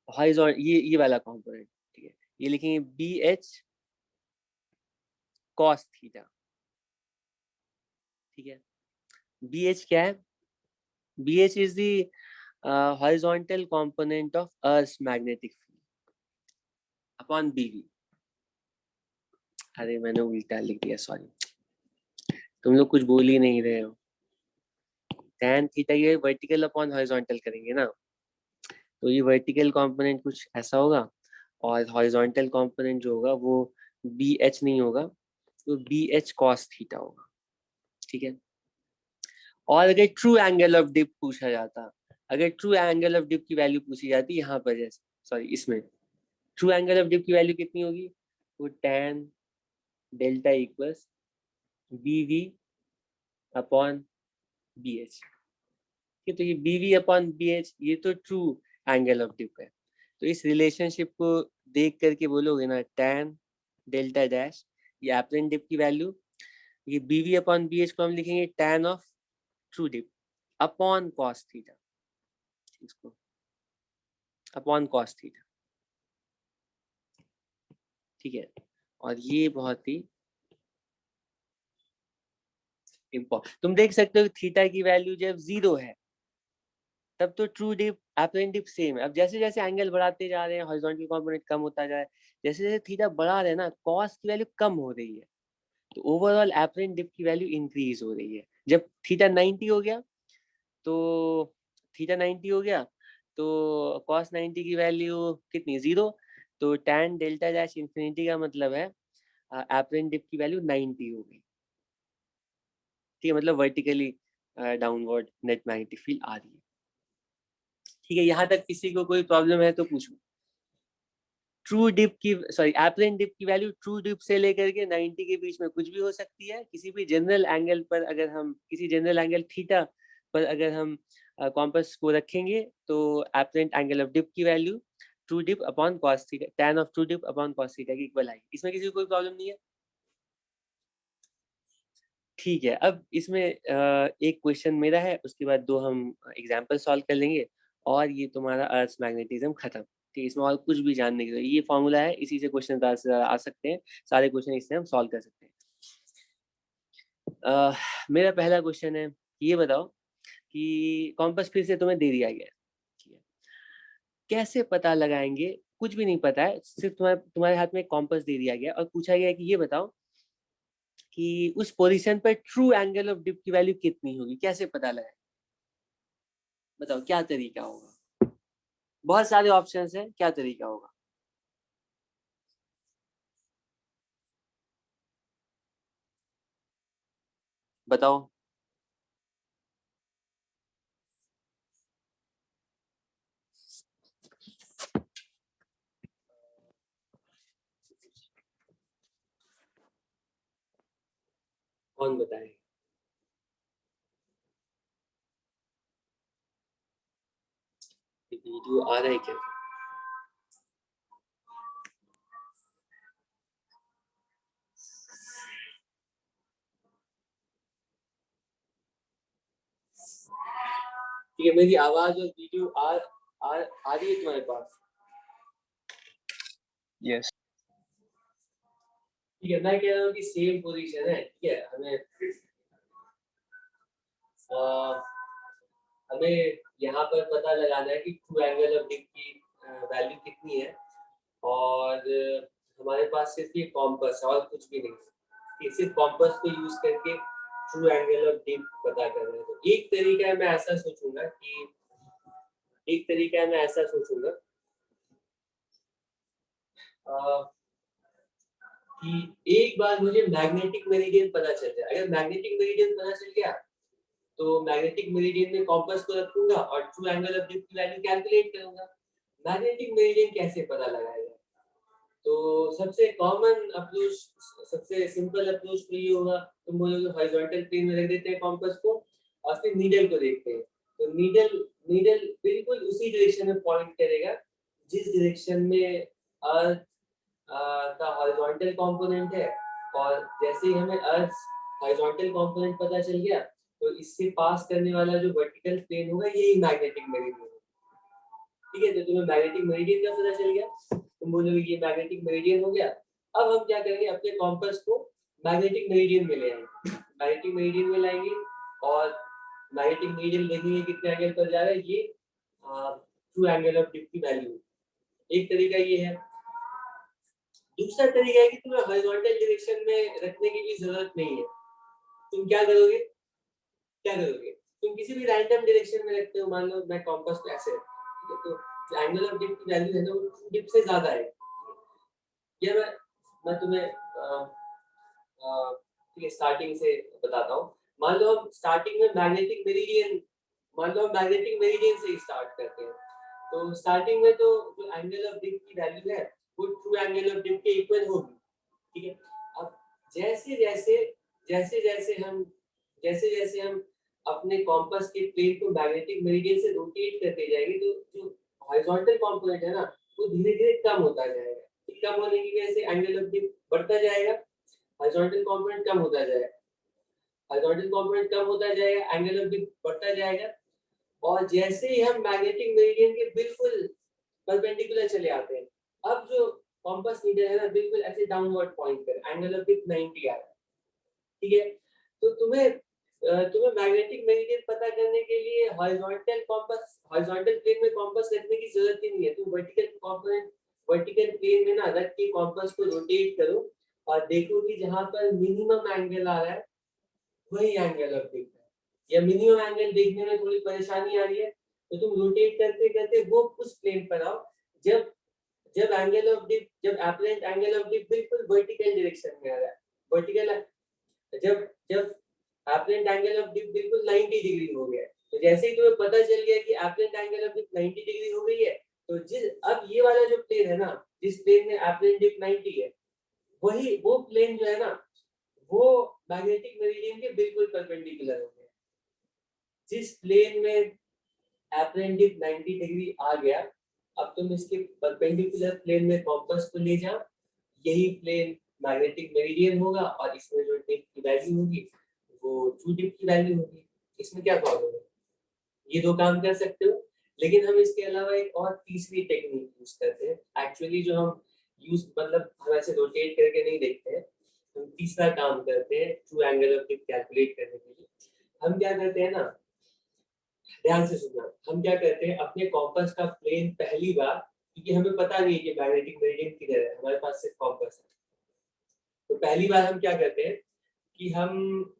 हॉरिजॉन्टल, ये वाला कंपोनेंट, ठीक है। ये लिखेंगे BH cos थीटा, ठीक है। BH क्या है? BH is the horizontal component of Earth's magnetic field upon BV। अरे मैंने उल्टा लिख दिया, सॉरी, तुम लोग कुछ बोल ही नहीं रहे हो। tan थीटा ये वर्टिकल अपॉन हॉरिजॉन्टल करेंगे ना, तो ये वर्टिकल कंपोनेंट कुछ ऐसा होगा और हॉरिजॉन्टल कंपोनेंट जो होगा वो BH नहीं होगा, तो BH cos थीटा होगा, ठीक है। और अगर ट्रू एंगल ऑफ डिप पूछा जाता, अगर ट्रू एंगल ऑफ डिप की वैल्यू पूछी जाती यहाँ पर, जैसे सॉरी इसमें ट्रू एंगल ऑफ डिप की वैल्यू कितनी होगी? वो tan delta equals BV upon BH, तो ये BV अपॉन BH ये तो ट्रू एंगल ऑफ डिप है। तो इस रिलेशनशिप को देख करके बोलोगे ना tan डेल्टा डैश, ये एपरेंट डिप की वैल्यू, ये BV अपॉन BH को हम लिखेंगे tan of true dip upon cos theta, इसको अपॉन cos थीटा, ठीक है। और ये बहुत ही इम्पोर्टेंट, तुम देख सकते हो थीटा की वैल्यू जब 0 है तब तो true dip apparent dip same है। अब जैसे जैसे एंगल बढ़ाते जा रहे हैं, हॉरिजॉन्टल कंपोनेंट कम होता जा रहा है, जैसे जैसे थीटा बढ़ा रहे हैं ना, कॉस की वैल्यू कम हो रही है, तो ओवरऑल एपरेंट डिप की वैल्यू इंक्रीज हो रही है। जब थीटा 90 हो गया तो कॉस 90 की वैल्यू कितनी? 0। तो tan डेल्टा डैश इंफिनिटी का मतलब है एपरेंट डिप की वैल्यू 90 हो गई, ठीक है। मतलब vertically downward net magnetic field आ रही है, ठीक है। यहाँ तक किसी को कोई प्रॉब्लम है तो पूछो। ट्रू डिप की, सॉरी, एपरेंट डिप की वैल्यू ट्रू डिप से लेकर के 90 के बीच में कुछ भी हो सकती है। किसी भी जनरल एंगल पर अगर हम, किसी जनरल एंगल थीटा पर अगर हम कॉम्पस को रखेंगे, तो एपरेंट एंगल ऑफ डिप की value true dip upon cos theta, tan of true dip upon cos theta की इक्वल आएगी। इसमें किसी को कोई प्रॉब्लम नहीं है, ठीक है। अब इसमें एक क्वेश्चन मेरा है, उसके बाद 2 हम एग्जाम्पल सॉल्व कर लेंगे और ये तुम्हारा अर्थ मैग्नेटिज्म खत्म, ठीक है। इसमें और कुछ भी जानने की, ये फॉर्मूला है, इसी से क्वेश्चन ज़्यादा से ज़्यादा आ सकते हैं, सारे क्वेश्चन इससे हम सॉल्व कर सकते हैं। मेरा पहला क्वेश्चन है, ये बताओ कि कॉम्पस फिर से तुम्हें दे दिया गया है, ठीक है। कैसे पता लगाएंगे? कुछ भी नहीं पता है, सिर्फ तुम्हारे हाथ में कॉम्पस दे दिया गया और पूछा गया कि ये बताओ कि उस पोजीशन पर ट्रू एंगल ऑफ डिप की वैल्यू कितनी होगी, कैसे पता लगाए? बताओ क्या तरीका होगा? बहुत सारे ऑप्शंस हैं, क्या तरीका होगा? बताओ। कौन बताए? वीडियो आ रहा है क्या? ठीक है, मेरी आवाज और वीडियो आ रही है तुम्हारे पास? Yes. ठीक है, मैं कह रहा हूँ कि सेम पोजीशन है, ठीक है, हमें यहाँ पर पता लगाना है कि ट्रू एंगल ऑफ डिप की वैल्यू कितनी है, और हमारे पास सिर्फ ये कॉम्पस और कुछ भी नहीं, ये सिर्फ कॉम्पस को यूज करके ट्रू एंगल ऑफ डिप पता करना है। तो एक तरीका मैं ऐसा सोचूंगा कि एक बार मुझे मैग्नेटिक मेरिडियन पता चल जाए। अगर मैग्नेटिक मेरिडियन पता चल गया तो मैग्नेटिक मेरिडियन में कॉम्पस को रखूंगा और ट्रू एंगल ऑफ डिप की वैल्यू कैलकुलेट करूंगा। मैग्नेटिक मेरिडियन कैसे पता लगाया जाए? तो सबसे कॉमन अप्रोच, सबसे सिंपल अप्रोच तो ये होगा, तुम बोलोगे हॉरिजॉन्टल प्लेन में रख देते हैं कॉम्पस को और फिर नीडल को देखते हैं। तो नीडल बिल्कुल उसी डायरेक्शन में पॉइंट करेगा जिस डायरेक्शन में अर्थ का हॉरिजॉन्टल कंपोनेंट है, और जैसे ही हमें अर्थ हॉरिजॉन्टल कंपोनेंट पता चल गया तो इससे पास करने वाला जो वर्टिकल प्लेन होगा यही मैग्नेटिक मेरिडियन है। ठीक है, तो तुम्हें मैग्नेटिक मेरिडियन का पता चल गया, तुम बोलोगे ये मैग्नेटिक मेरिडियन हो गया। अब हम क्या करेंगे, अपने कॉम्पस को मैग्नेटिक मेरिडियन में ले आएंगे, मैग्नेटिक मेरिडियन में लाएंगे और मैग्नेटिक मेरिडियन देखेंगे कितने एंगल पर जा रहा है, ये ट्रू एंगल ऑफ डिप की वैल्यू। एक तरीका ये है। दूसरा तरीका है कि तुम्हें हॉरिजॉन्टल डायरेक्शन में रखने की भी जरूरत नहीं है। तुम क्या करोगे, तुम किसी भी रैंडम डायरेक्शन में रखते हो। मान लो मैं कॉम्पस को ऐसे रखता हूं, तो एंगल ऑफ डिप की वैल्यू है ना वो डिप से ज्यादा है। ये मैं तुम्हें ठीक है स्टार्टिंग से बताता हूँ। मान लो हम स्टार्टिंग में मैग्नेटिक मेरिडियन से स्टार्ट करते हैं। तो स्टार्टिंग में तो जो एंगल ऑफ डिप की वैल्यू है वो ट्रू एंगल ऑफ डिप के इक्वल होगी। ठीक है, अब जैसे जैसे हम अपने कॉम्पस के प्लेन को मैग्नेटिक मेरिडियन से रोटेट करते जाएंगे तो जो हॉरिजॉन्टल कंपोनेंट है ना वो धीरे धीरे कम होता जाएगा। कम होने की वजह से एंगल ऑफ डिप बढ़ता जाएगा, हॉरिजॉन्टल कंपोनेंट कम होता जाएगा, एंगल ऑफ डिप बढ़ता जाएगा। और जैसे ही हम मैग्नेटिक मेरिडियन के बिल्कुल परपेंडिकुलर चले आते हैं, अब जो कॉम्पस नीडल है ना बिल्कुल ऐसे डाउनवर्ड पॉइंट कर, एंगल ऑफ डिप 90 आ रहा है। ठीक है, तो तुम्हें मैग्नेटिक मेरिडियन पता करने के लिए हॉरिजॉन्टल प्लेन में कॉम्पस रखने की जरूरत ही नहीं है। तुम वर्टिकल प्लेन में ना रख के कॉम्पस को रोटेट करो और देखो कि जहां पर मिनिमम एंगल आ रहा है वही एंगल ऑफ डिप है, या मिनिमम एंगल देखने में थोड़ी परेशानी आ रही है तो तुम रोटेट करते करते वो उस प्लेन पर आओ जब एपरेंट एंगल ऑफ डिप बिल्कुल वर्टिकल डायरेक्शन में आ रहा है। जब जब एपरेंट एंगल ऑफ डिप बिल्कुल 90 डिग्री हो गया, तो जैसे ही तुम्हें पता चल गया कि apparent angle of dip 90 degree हो गई है, तो अब ये वाला जो प्लेन है ना, जिस प्लेन में एपरेंट डिप 90 है, वो प्लेन जो है ना वो मैग्नेटिक मेरिडियन के बिल्कुल परपेंडिकुलर हो गया। जिस प्लेन में एपरेंट डिप 90 डिग्री आ गया, अब तुम इसके परपेंडिकुलर प्लेन में कॉम्पस को ले जाओ, यही प्लेन मैग्नेटिक मेरिडियन होगा और इसमें जो डिप की वैल्यू होगी वो ट्रू डिप की वैल्यू होगी। इसमें क्या प्रॉब्लम है, ये दो काम कर सकते हो। लेकिन हम इसके अलावा एक और तीसरी टेक्निक यूज करते हैं। एक्चुअली जो हम हम ऐसे रोटेट करके नहीं देखते हैं, हम तीसरा काम करते हैं true angle of dip calculate करने के लिए। हम क्या करते हैं ना, ध्यान से सुनना, हम क्या करते हैं अपने कॉम्पस का प्लेन पहली बार, क्योंकि हमें पता नहीं है कि मैग्नेटिक मेरिडियन किधर है, हमारे पास सिर्फ कॉम्पस है, तो पहली बार हम क्या करते हैं कि हम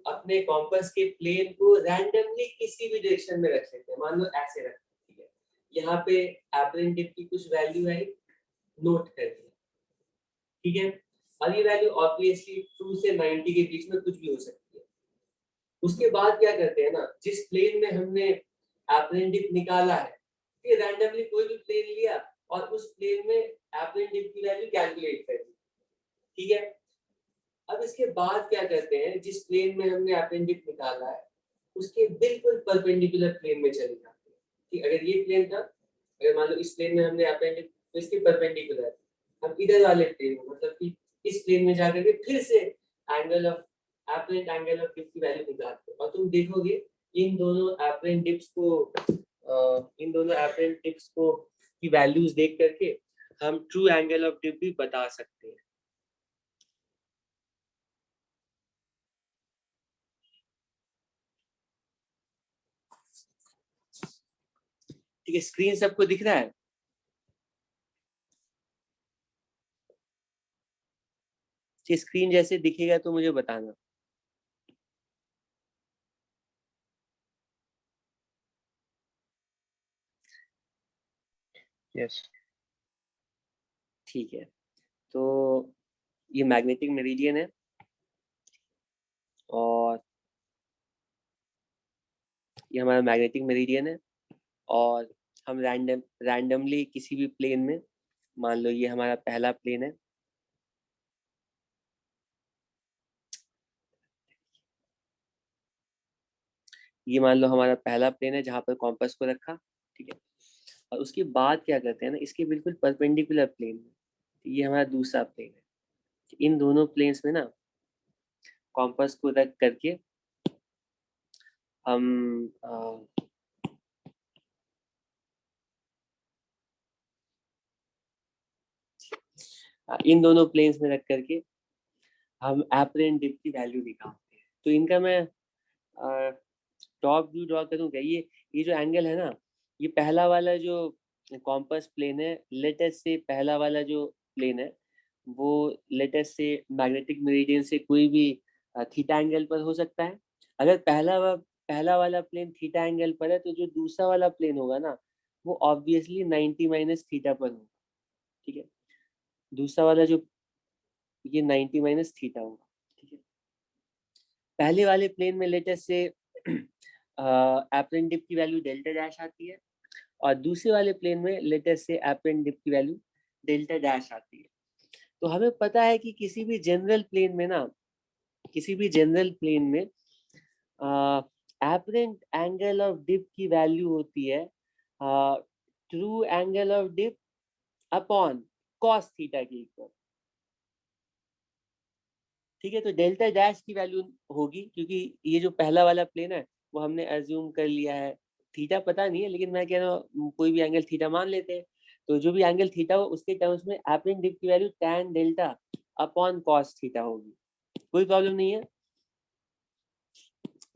अपने कॉम्पस के प्लेन को रैंडमली किसी भी डायरेक्शन में रख सकते हैं। मान लो ऐसे रख, ठीक है, यहाँ पे एपरेंट डिप की कुछ वैल्यू है, नोट कर दिया, ठीक है, और ये वैल्यू ऑब्वियसली 2 से 90 के बीच में कुछ भी हो सकती है। उसके बाद क्या करते हैं ना, जिस प्लेन में हमने एपरेंट डिप निकाला है, फिर रैंडमली कोई भी प्लेन लिया और उस प्लेन में एपरेंट डिप की वैल्यू कैलकुलेट कर दी, ठीक है। अब इसके बाद क्या करते हैं, जिस प्लेन में हमने अपेंडिक्स निकाला है उसके बिल्कुल परपेंडिकुलर प्लेन में चले जाते हैं। ठीक, अगर ये प्लेन था, अगर मान लो इस प्लेन में हमने अपेंडिक्स, तो इसके परपेंडिकुलर हम इधर वाले प्लेन में, मतलब कि इस प्लेन में जाकर के फिर से angle of apparent angle of dip की वैल्यू निकालते हैं। और तुम देखोगे इन दोनों एपरेंट डिप्स को की वैल्यूज देख करके हम ट्रू एंगल ऑफ डिप भी बता सकते हैं। ठीक है, स्क्रीन सबको दिख रहा है? स्क्रीन जैसे दिखेगा तो मुझे बताना। Yes. ठीक है, तो ये मैग्नेटिक मेरिडियन है और ये हमारा मैग्नेटिक मेरिडियन है और हम रैंडमली किसी भी प्लेन में, मान लो ये हमारा पहला प्लेन है, ये मान लो हमारा पहला प्लेन है जहां पर कॉम्पास को रखा। ठीक है, और उसके बाद क्या करते हैं ना, इसके बिल्कुल परपेंडिकुलर प्लेन में ये हमारा दूसरा प्लेन है। इन दोनों प्लेन्स में ना कॉम्पास को रख करके हम इन दोनों प्लेन्स में रख करके हम एपरेंट डिप की वैल्यू निकालते हैं। तो इनका मैं टॉप व्यू ड्रॉ करूंगा। ये जो एंगल है ना, ये पहला वाला जो कॉम्पास प्लेन है, लेटेस्ट से पहला वाला जो प्लेन है वो लेटेस्ट से मैग्नेटिक मेरिडियन से कोई भी थीटा एंगल पर हो सकता है। अगर पहला वाला प्लेन थीटा एंगल पर है तो जो दूसरा वाला प्लेन होगा ना वो ऑब्वियसली 90 माइनस थीटा पर होगा। ठीक है, दूसरा वाला जो ये 90 माइनस थीटा होगा। ठीक है, पहले वाले प्लेन में लेटेस्ट से एपरेंट डिप की वैल्यू डेल्टा डैश आती है और दूसरे वाले प्लेन में लेटेस्ट से एपरेंट डिप की वैल्यू डेल्टा डैश आती है। तो हमें पता है कि किसी भी जनरल प्लेन में ना, किसी भी जनरल प्लेन में एपरेंट एंगल ऑफ डिप की वैल्यू होती है true angle of dip upon cos theta के इक्वल। ठीक है, तो डेल्टा डैश की वैल्यू होगी क्योंकि ये जो पहला वाला प्लेन है वो हमने एज्यूम कर लिया है, थीटा पता नहीं है लेकिन मैं कह रहा हूँ कोई भी एंगल थीटा मान लेते हैं। तो जो भी एंगल थीटा हो उसके टर्म्स में एपरेंट डिप की value tan delta upon cos theta होगी। कोई प्रॉब्लम नहीं है,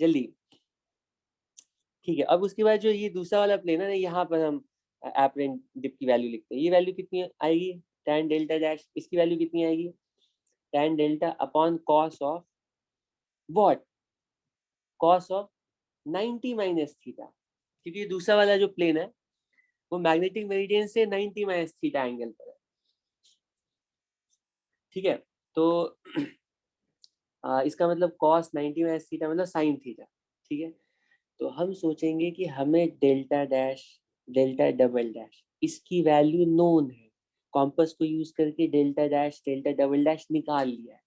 जल्दी। ठीक है, अब उसके बाद जो ये दूसरा वाला प्लेन है ना, यहाँ पर हम एपरेंट डिप की वैल्यू लिखते हैं। ये वैल्यू कितनी आएगी, tan डेल्टा डैश, इसकी वैल्यू कितनी आएगी, tan delta upon cos of what, cos of 90 minus theta, क्योंकि दूसरा वाला जो प्लेन है वो मैग्नेटिक मेरिडियन से 90 माइनस थीटा एंगल पर है। ठीक है, तो इसका मतलब cos 90 माइनस थीटा मतलब साइन थीटा। ठीक है, तो हम सोचेंगे कि हमें delta dash, delta double dash, इसकी वैल्यू नोन है, कॉम्पास को यूज करके delta dash delta double dash निकाल लिया है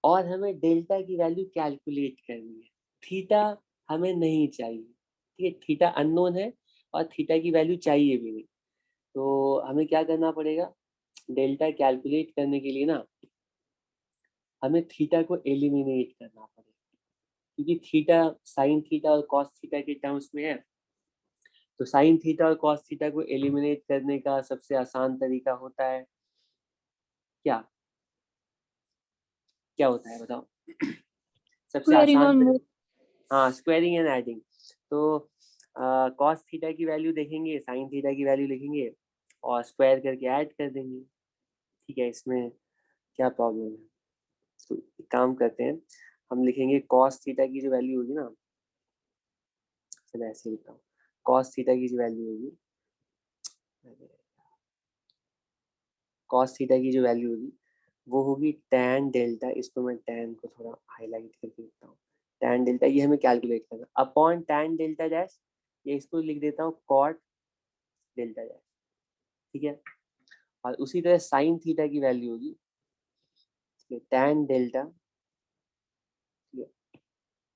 और हमें डेल्टा की वैल्यू कैलकुलेट करनी है। थीटा हमें नहीं चाहिए, ठीक है, थीटा अननोन है और थीटा की वैल्यू चाहिए भी नहीं। तो हमें क्या करना पड़ेगा, डेल्टा कैलकुलेट करने के लिए ना हमें थीटा को एलिमिनेट करना पड़ेगा, क्योंकि थीटा साइन थीटा और कॉस थीटा के टर्म्स में है। तो साइन थीटा और कॉस थीटा को एलिमिनेट करने का सबसे आसान तरीका होता है क्या, क्या होता है बताओ? सबसे Squaring आसान on both. हाँ, स्क्वायरिंग एंड एडिंग। तो कॉस थीटा की वैल्यू देखेंगे, साइन थीटा की वैल्यू लिखेंगे और स्क्वायर करके ऐड कर देंगे। ठीक है, इसमें क्या प्रॉब्लम है? तो एक काम करते हैं, हम लिखेंगे कॉस थीटा की जो वैल्यू होगी ना, चलो ऐसे लिखता हूँ, कॉस थीटा की जो वैल्यू होगी, कॉस थीटा की जो वैल्यू होगी वो होगी tan डेल्टा, इसको मैं tan को थोड़ा हाईलाइट करके लिखता हूँ, tan डेल्टा, ये हमें कैलकुलेट करना, अपॉन tan डेल्टा डैश, ये इसको लिख देता हूँ cot डेल्टा डैश। ठीक है, और उसी तरह साइन थीटा की वैल्यू होगी tan डेल्टा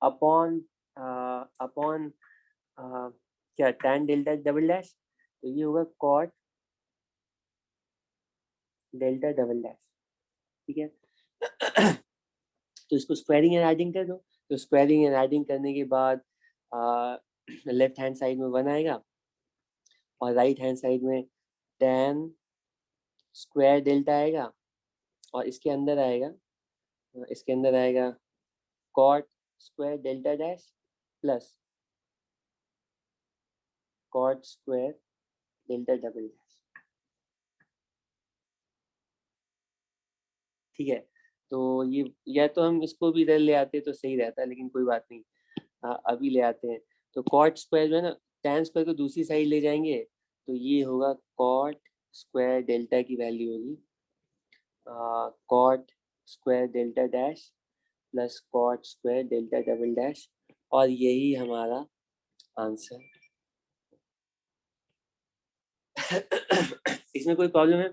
अपॉन अपॉन क्या tan डेल्टा डबल डैश, तो ये होगा cot डेल्टा डबल डैश, ठीक है। तो इसको स्क्वायरिंग एंड एडिंग कर दो, तो स्क्वायरिंग एंड एडिंग करने के बाद लेफ्ट हैंड साइड में 1 आएगा और राइट हैंड साइड में tan स्क्वायर डेल्टा आएगा और इसके अंदर आएगा cot square delta dash plus cot square delta double dash, ठीक है। तो ये या तो हम इसको भी इधर ले आते तो सही रहता, लेकिन कोई बात नहीं, अभी ले आते हैं। तो cot स्क्वायर जो है ना, tan स्क्वायर को दूसरी साइड ले जाएंगे तो ये होगा cot स्क्वायर डेल्टा की वैल्यू होगी cot square delta dash plus cot square delta double dash, और यही हमारा आंसर। इसमें कोई प्रॉब्लम है?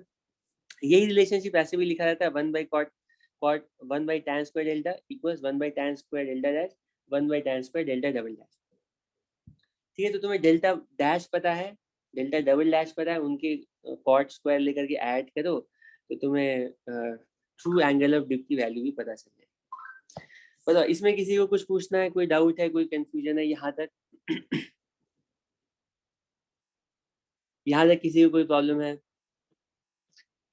यही रिलेशनशिप ऐसे भी लिखा रहता है 1 by tan square delta equals 1 by tan square delta dash 1 by tan square delta double dash, ठीक है। तो तुम्हें डेल्टा डैश पता है, डेल्टा डबल डैश पता है, उनके cot स्क्वायर लेकर के ऐड करो तो तुम्हें ट्रू एंगल ऑफ डिप की वैल्यू भी पता चल जाएगी। बताओ, इसमें किसी को कुछ पूछना है, कोई डाउट है, कोई कंफ्यूजन है यहाँ तक? यहाँ तक किसी को कोई प्रॉब्लम है?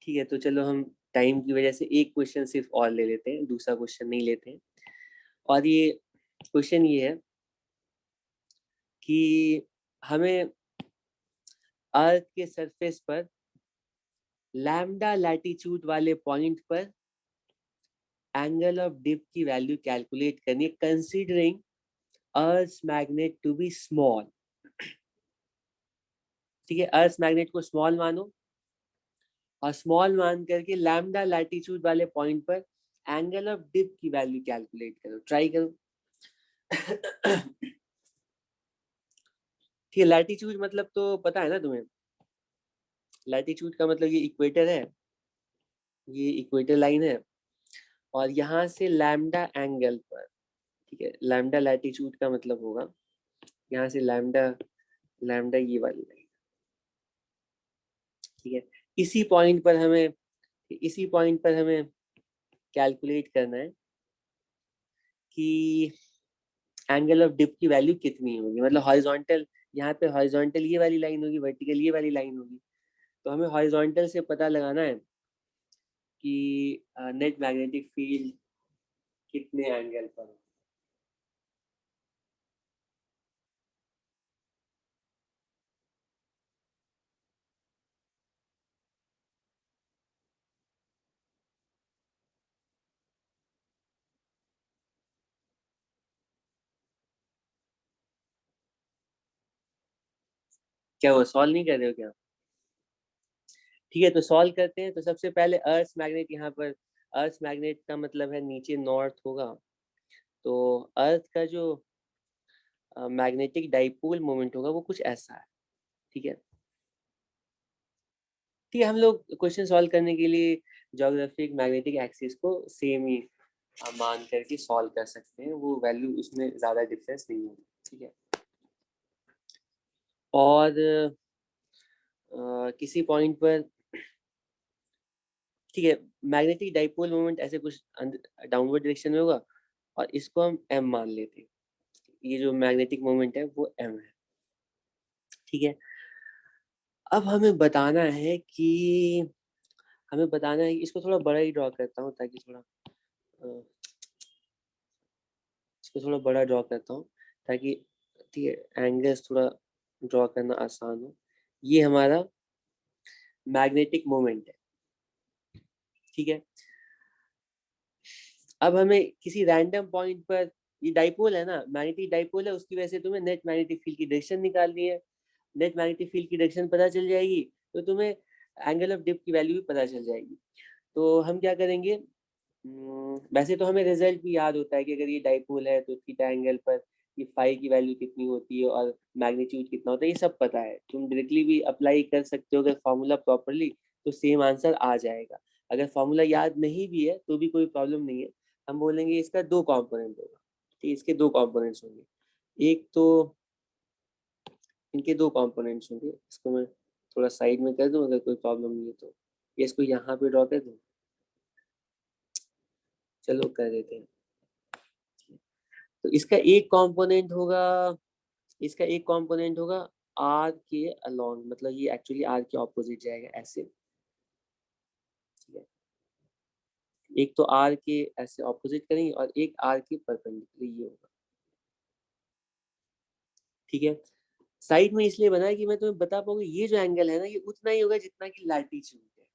ठीक है, तो चलो हम टाइम की वजह से एक क्वेश्चन सिर्फ और ले लेते हैं, दूसरा क्वेश्चन नहीं लेते हैं। और ये क्वेश्चन ये है कि हमें अर्थ के सरफेस पर लैम्डा लैटिट्यूड वाले पॉइंट पर एंगल ऑफ डिप की वैल्यू कैलकुलेट करनी है, considering earth magnet to be small, ठीक है। अर्थ मैग्नेट को स्मॉल मानो और स्मॉल मान करके लैम्डा लैटिट्यूड वाले पॉइंट पर एंगल ऑफ डिप की वैल्यू कैलकुलेट करो, ट्राई करो। ठीक है, लैटिट्यूड मतलब तो पता है ना तुम्हें, लैटिट्यूड का मतलब ये इक्वेटर है, ये इक्वेटर लाइन है, और यहाँ से लैम्डा एंगल पर, ठीक है, लैम्डा लैटिट्यूड का मतलब होगा यहाँ से लैम्डा ये वाली लाइन, ठीक है। इसी पॉइंट पर हमें कैलकुलेट करना है कि एंगल ऑफ डिप की वैल्यू कितनी होगी, मतलब हॉरिजॉन्टल, यहाँ पे हॉरिजॉन्टल ये वाली लाइन होगी, वर्टिकल ये वाली लाइन होगी, तो हमें हॉरिजॉन्टल से पता लगाना है कि नेट मैग्नेटिक फील्ड कितने एंगल पर है। क्या वो सॉल्व नहीं कर रहे हो क्या? ठीक है, तो सॉल्व करते हैं। तो सबसे पहले अर्थ मैग्नेट, यहाँ पर अर्थ मैग्नेट का मतलब है नीचे नॉर्थ होगा, तो अर्थ का जो मैग्नेटिक डाइपोल मोमेंट होगा वो कुछ ऐसा है, ठीक है। ठीक है, हम लोग क्वेश्चन सॉल्व करने के लिए ज्योग्राफिक मैग्नेटिक एक्सिस को सेम ही मान करके सॉल्व कर सकते हैं, वो वैल्यू उसमें ज़्यादा डिफरेंस नहीं होगी, ठीक है। और किसी पॉइंट पर, ठीक है, मैग्नेटिक डाइपोल मोमेंट ऐसे कुछ डाउनवर्ड डायरेक्शन में होगा और इसको हम m मान लेते हैं, ये जो मैग्नेटिक मोमेंट है वो m है, ठीक है। अब हमें बताना है कि इसको थोड़ा बड़ा ही ड्रॉ करता हूँ ताकि थोड़ा इसको थोड़ा बड़ा ड्रॉ करता हूँ ताकि, ठीक है, एंगल्स थोड़ा ड्रॉ करना आसान हो। ये हमारा मैग्नेटिक मोमेंट है, ठीक है। अब हमें किसी रैंडम पॉइंट पर, ये डाइपोल है ना, मैग्नेटिक डाइपोल है, उसकी वजह से तुम्हें नेट मैग्नेटिक फील्ड की डायरेक्शन निकालनी है। नेट मैग्नेटिक फील्ड की डायरेक्शन पता चल जाएगी तो तुम्हें एंगल ऑफ डिप की वैल्यू भी पता चल जाएगी। तो हम क्या करेंगे, वैसे तो हमें रिजल्ट भी याद होता है कि अगर ये डाइपोल है तो थीटा एंगल पर ये फाई की वैल्यू कितनी होती है और मैग्नीट्यूड कितना होता है, ये सब पता है, तुम डायरेक्टली भी अप्लाई कर सकते हो अगर फॉर्मूला प्रॉपरली, तो सेम आंसर आ जाएगा। अगर फॉर्मूला याद नहीं भी है तो भी कोई प्रॉब्लम नहीं है, हम बोलेंगे इसका 2 कंपोनेंट होगा, ठीक, इसके 2 कंपोनेंट्स होंगे। एक तो इनके 2 कंपोनेंट्स होंगे, इसको मैं थोड़ा साइड में कर दूं अगर कोई प्रॉब्लम नहीं है तो, या इसको यहाँ पे ड्रॉ कर दूं, चलो कर देते हैं। तो इसका एक कंपोनेंट होगा, इसका एक कंपोनेंट होगा आर के अलोंग, मतलब ये एक्चुअली आर के ऑपोजिट जाएगा ऐसे, ठीक है। एक तो आर के ऐसे ऑपोजिट करेंगे और एक आर के परपेंडिकुलर ये होगा, ठीक है। साइड में इसलिए बना है कि मैं तुम्हें बता पाऊंगा ये जो एंगल है ना ये उतना ही होगा जितना कि लैटिट्यूड है।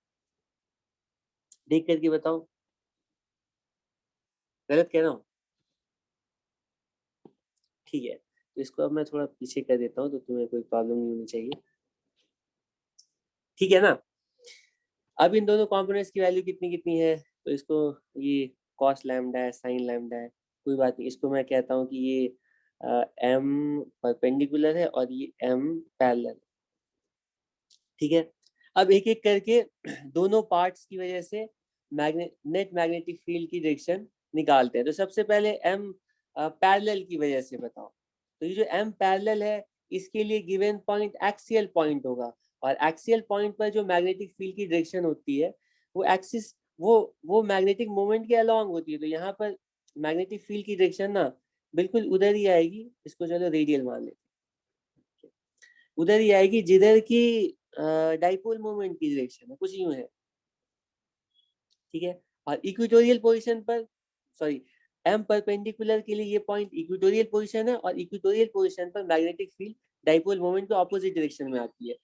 देख करके बताओ, गलत कह रहा हूँ? ठीक है, तो इसको अब मैं थोड़ा पीछे कर देता हूँ तो तुम्हें कोई प्रॉब्लम नहीं होनी चाहिए, ठीक है ना। अब इन दोनों कंपोनेंट्स की वैल्यू कितनी कितनी है, तो इसको ये कॉस लैम्डा है, साइन लैम्डा है, कोई बात नहीं, इसको मैं कहता हूँ कि ये एम परपेंडिकुलर है और ये एम पैरेलल, ठीक है। अब एक एक करके दोनों पार्ट्स की वजह से नेट मैग्नेटिक फील्ड की डायरेक्शन निकालते हैं। तो सबसे पहले एम पैरेलल की वजह से बताओ, तो ये जो एम पैरेलल है इसके लिए गिवन पॉइंट एक्सियल पॉइंट होगा, और एक्सियल पॉइंट पर जो मैग्नेटिक फील्ड की डायरेक्शन होती है वो एक्सिस वो मैग्नेटिक मोमेंट के अलोंग होती है। तो यहाँ पर मैग्नेटिक फील्ड की डायरेक्शन ना बिल्कुल उधर ही आएगी, इसको चलो रेडियल मान लेते हैं, उधर ही आएगी जिधर की डाइपोल मोमेंट की डायरेक्शन है, कुछ यूं है, ठीक है। और इक्वेटोरियल पोजीशन पर, सॉरी, एम परपेंडिकुलर के लिए ये पॉइंट इक्वेटोरियल पोजीशन है, और इक्वेटोरियल पोजीशन पर मैग्नेटिक फील्ड डाइपोल मोमेंट के ऑपोजिट डायरेक्शन में आती है।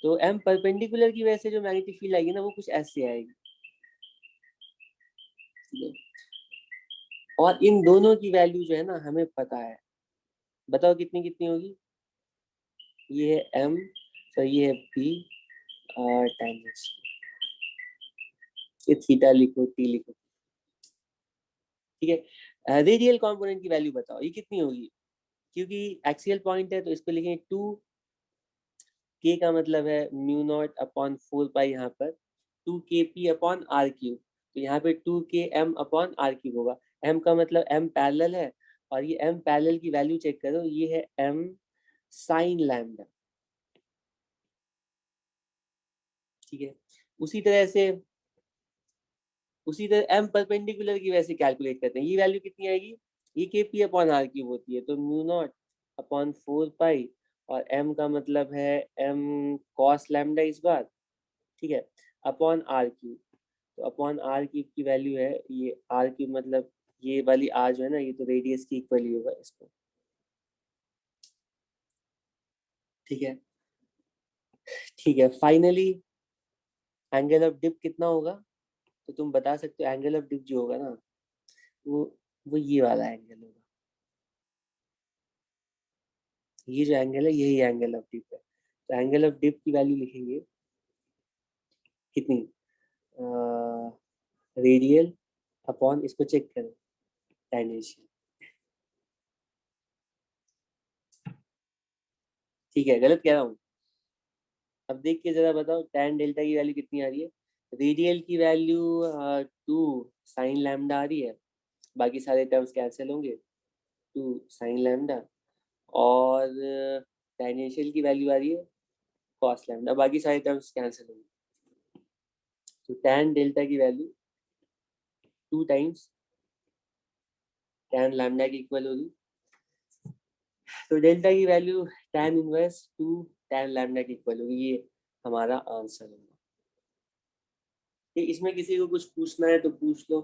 तो एम परपेंडिकुलर की वजह से जो मैग्नेटिक फील्ड आएगी ना वो कुछ ऐसे आएगी, ठीक है। और इन दोनों की वैल्यू जो है ना हमें पता है, बताओ कितनी कितनी होगी। ये है एम, तो ये है पी टाइम्स, ये थीटा लिखो, टी लिखो, ठीक है। रेडियल कंपोनेंट की वैल्यू बताओ ये कितनी होगी, क्योंकि एक्सियल पॉइंट है तो इसको लिखेंगे 2 के का मतलब है म्यू नॉट अपॉन 4 पाई, यहाँ पर 2 के पी अपॉन आर क्यूब, तो यहाँ पे 2 के एम अपॉन आर क्यूब होगा। एम का मतलब एम पैरेलल है, और ये एम पैरेलल की वैल्यू चेक करो, ये है एम साइन लैम्डा, ठीक है। उसी तरह से एम परपेंडिकुलर की वैसे कैलकुलेट करते हैं, ये वैल्यू कितनी आएगी, ये के पी अपॉन आर क्यूब होती है, तो म्यू नॉट अपॉन 4 पाई, और एम का मतलब है एम कॉस लैम्डा इस बार, ठीक है, अपॉन आर क्यूब। तो अपॉन आर क्यूब की वैल्यू है ये आर क्यूब, मतलब ये वाली आर जो है ना ये तो रेडियस की इक्वल ही होगा इसको, ठीक है, ठीक है। फाइनली एंगल ऑफ डिप कितना होगा, तो तुम बता सकते हो एंगल ऑफ डिप जो होगा ना वो वो ये वाला एंगल होगा, ये जो एंगल है यही एंगल ऑफ डिप है। तो एंगल ऑफ डिप की वैल्यू लिखेंगे कितनी, रेडियल अपॉन, इसको चेक करें, टेंजेंशियल, ठीक है, गलत कह रहा हूँ। अब देख के जरा बताओ tan डेल्टा की वैल्यू कितनी आ रही है, रेडियल की वैल्यू 2 साइन लैम्डा आ रही है, बाकी सारे टर्म्स कैंसिल होंगे, 2 साइन लैम्डा, और टेंजेंशियल की वैल्यू आ रही है कॉस लैम्डा, बाकी सारे टर्म्स कैंसिल होंगे। तो tan डेल्टा की वैल्यू 2 टाइम्स tan लैम्डा की इक्वल होगी, तो डेल्टा की value tan inverse 2 tan lambda की इक्वल होगी, ये हमारा आंसर होगा। इसमें किसी को कुछ पूछना है तो पूछ लो।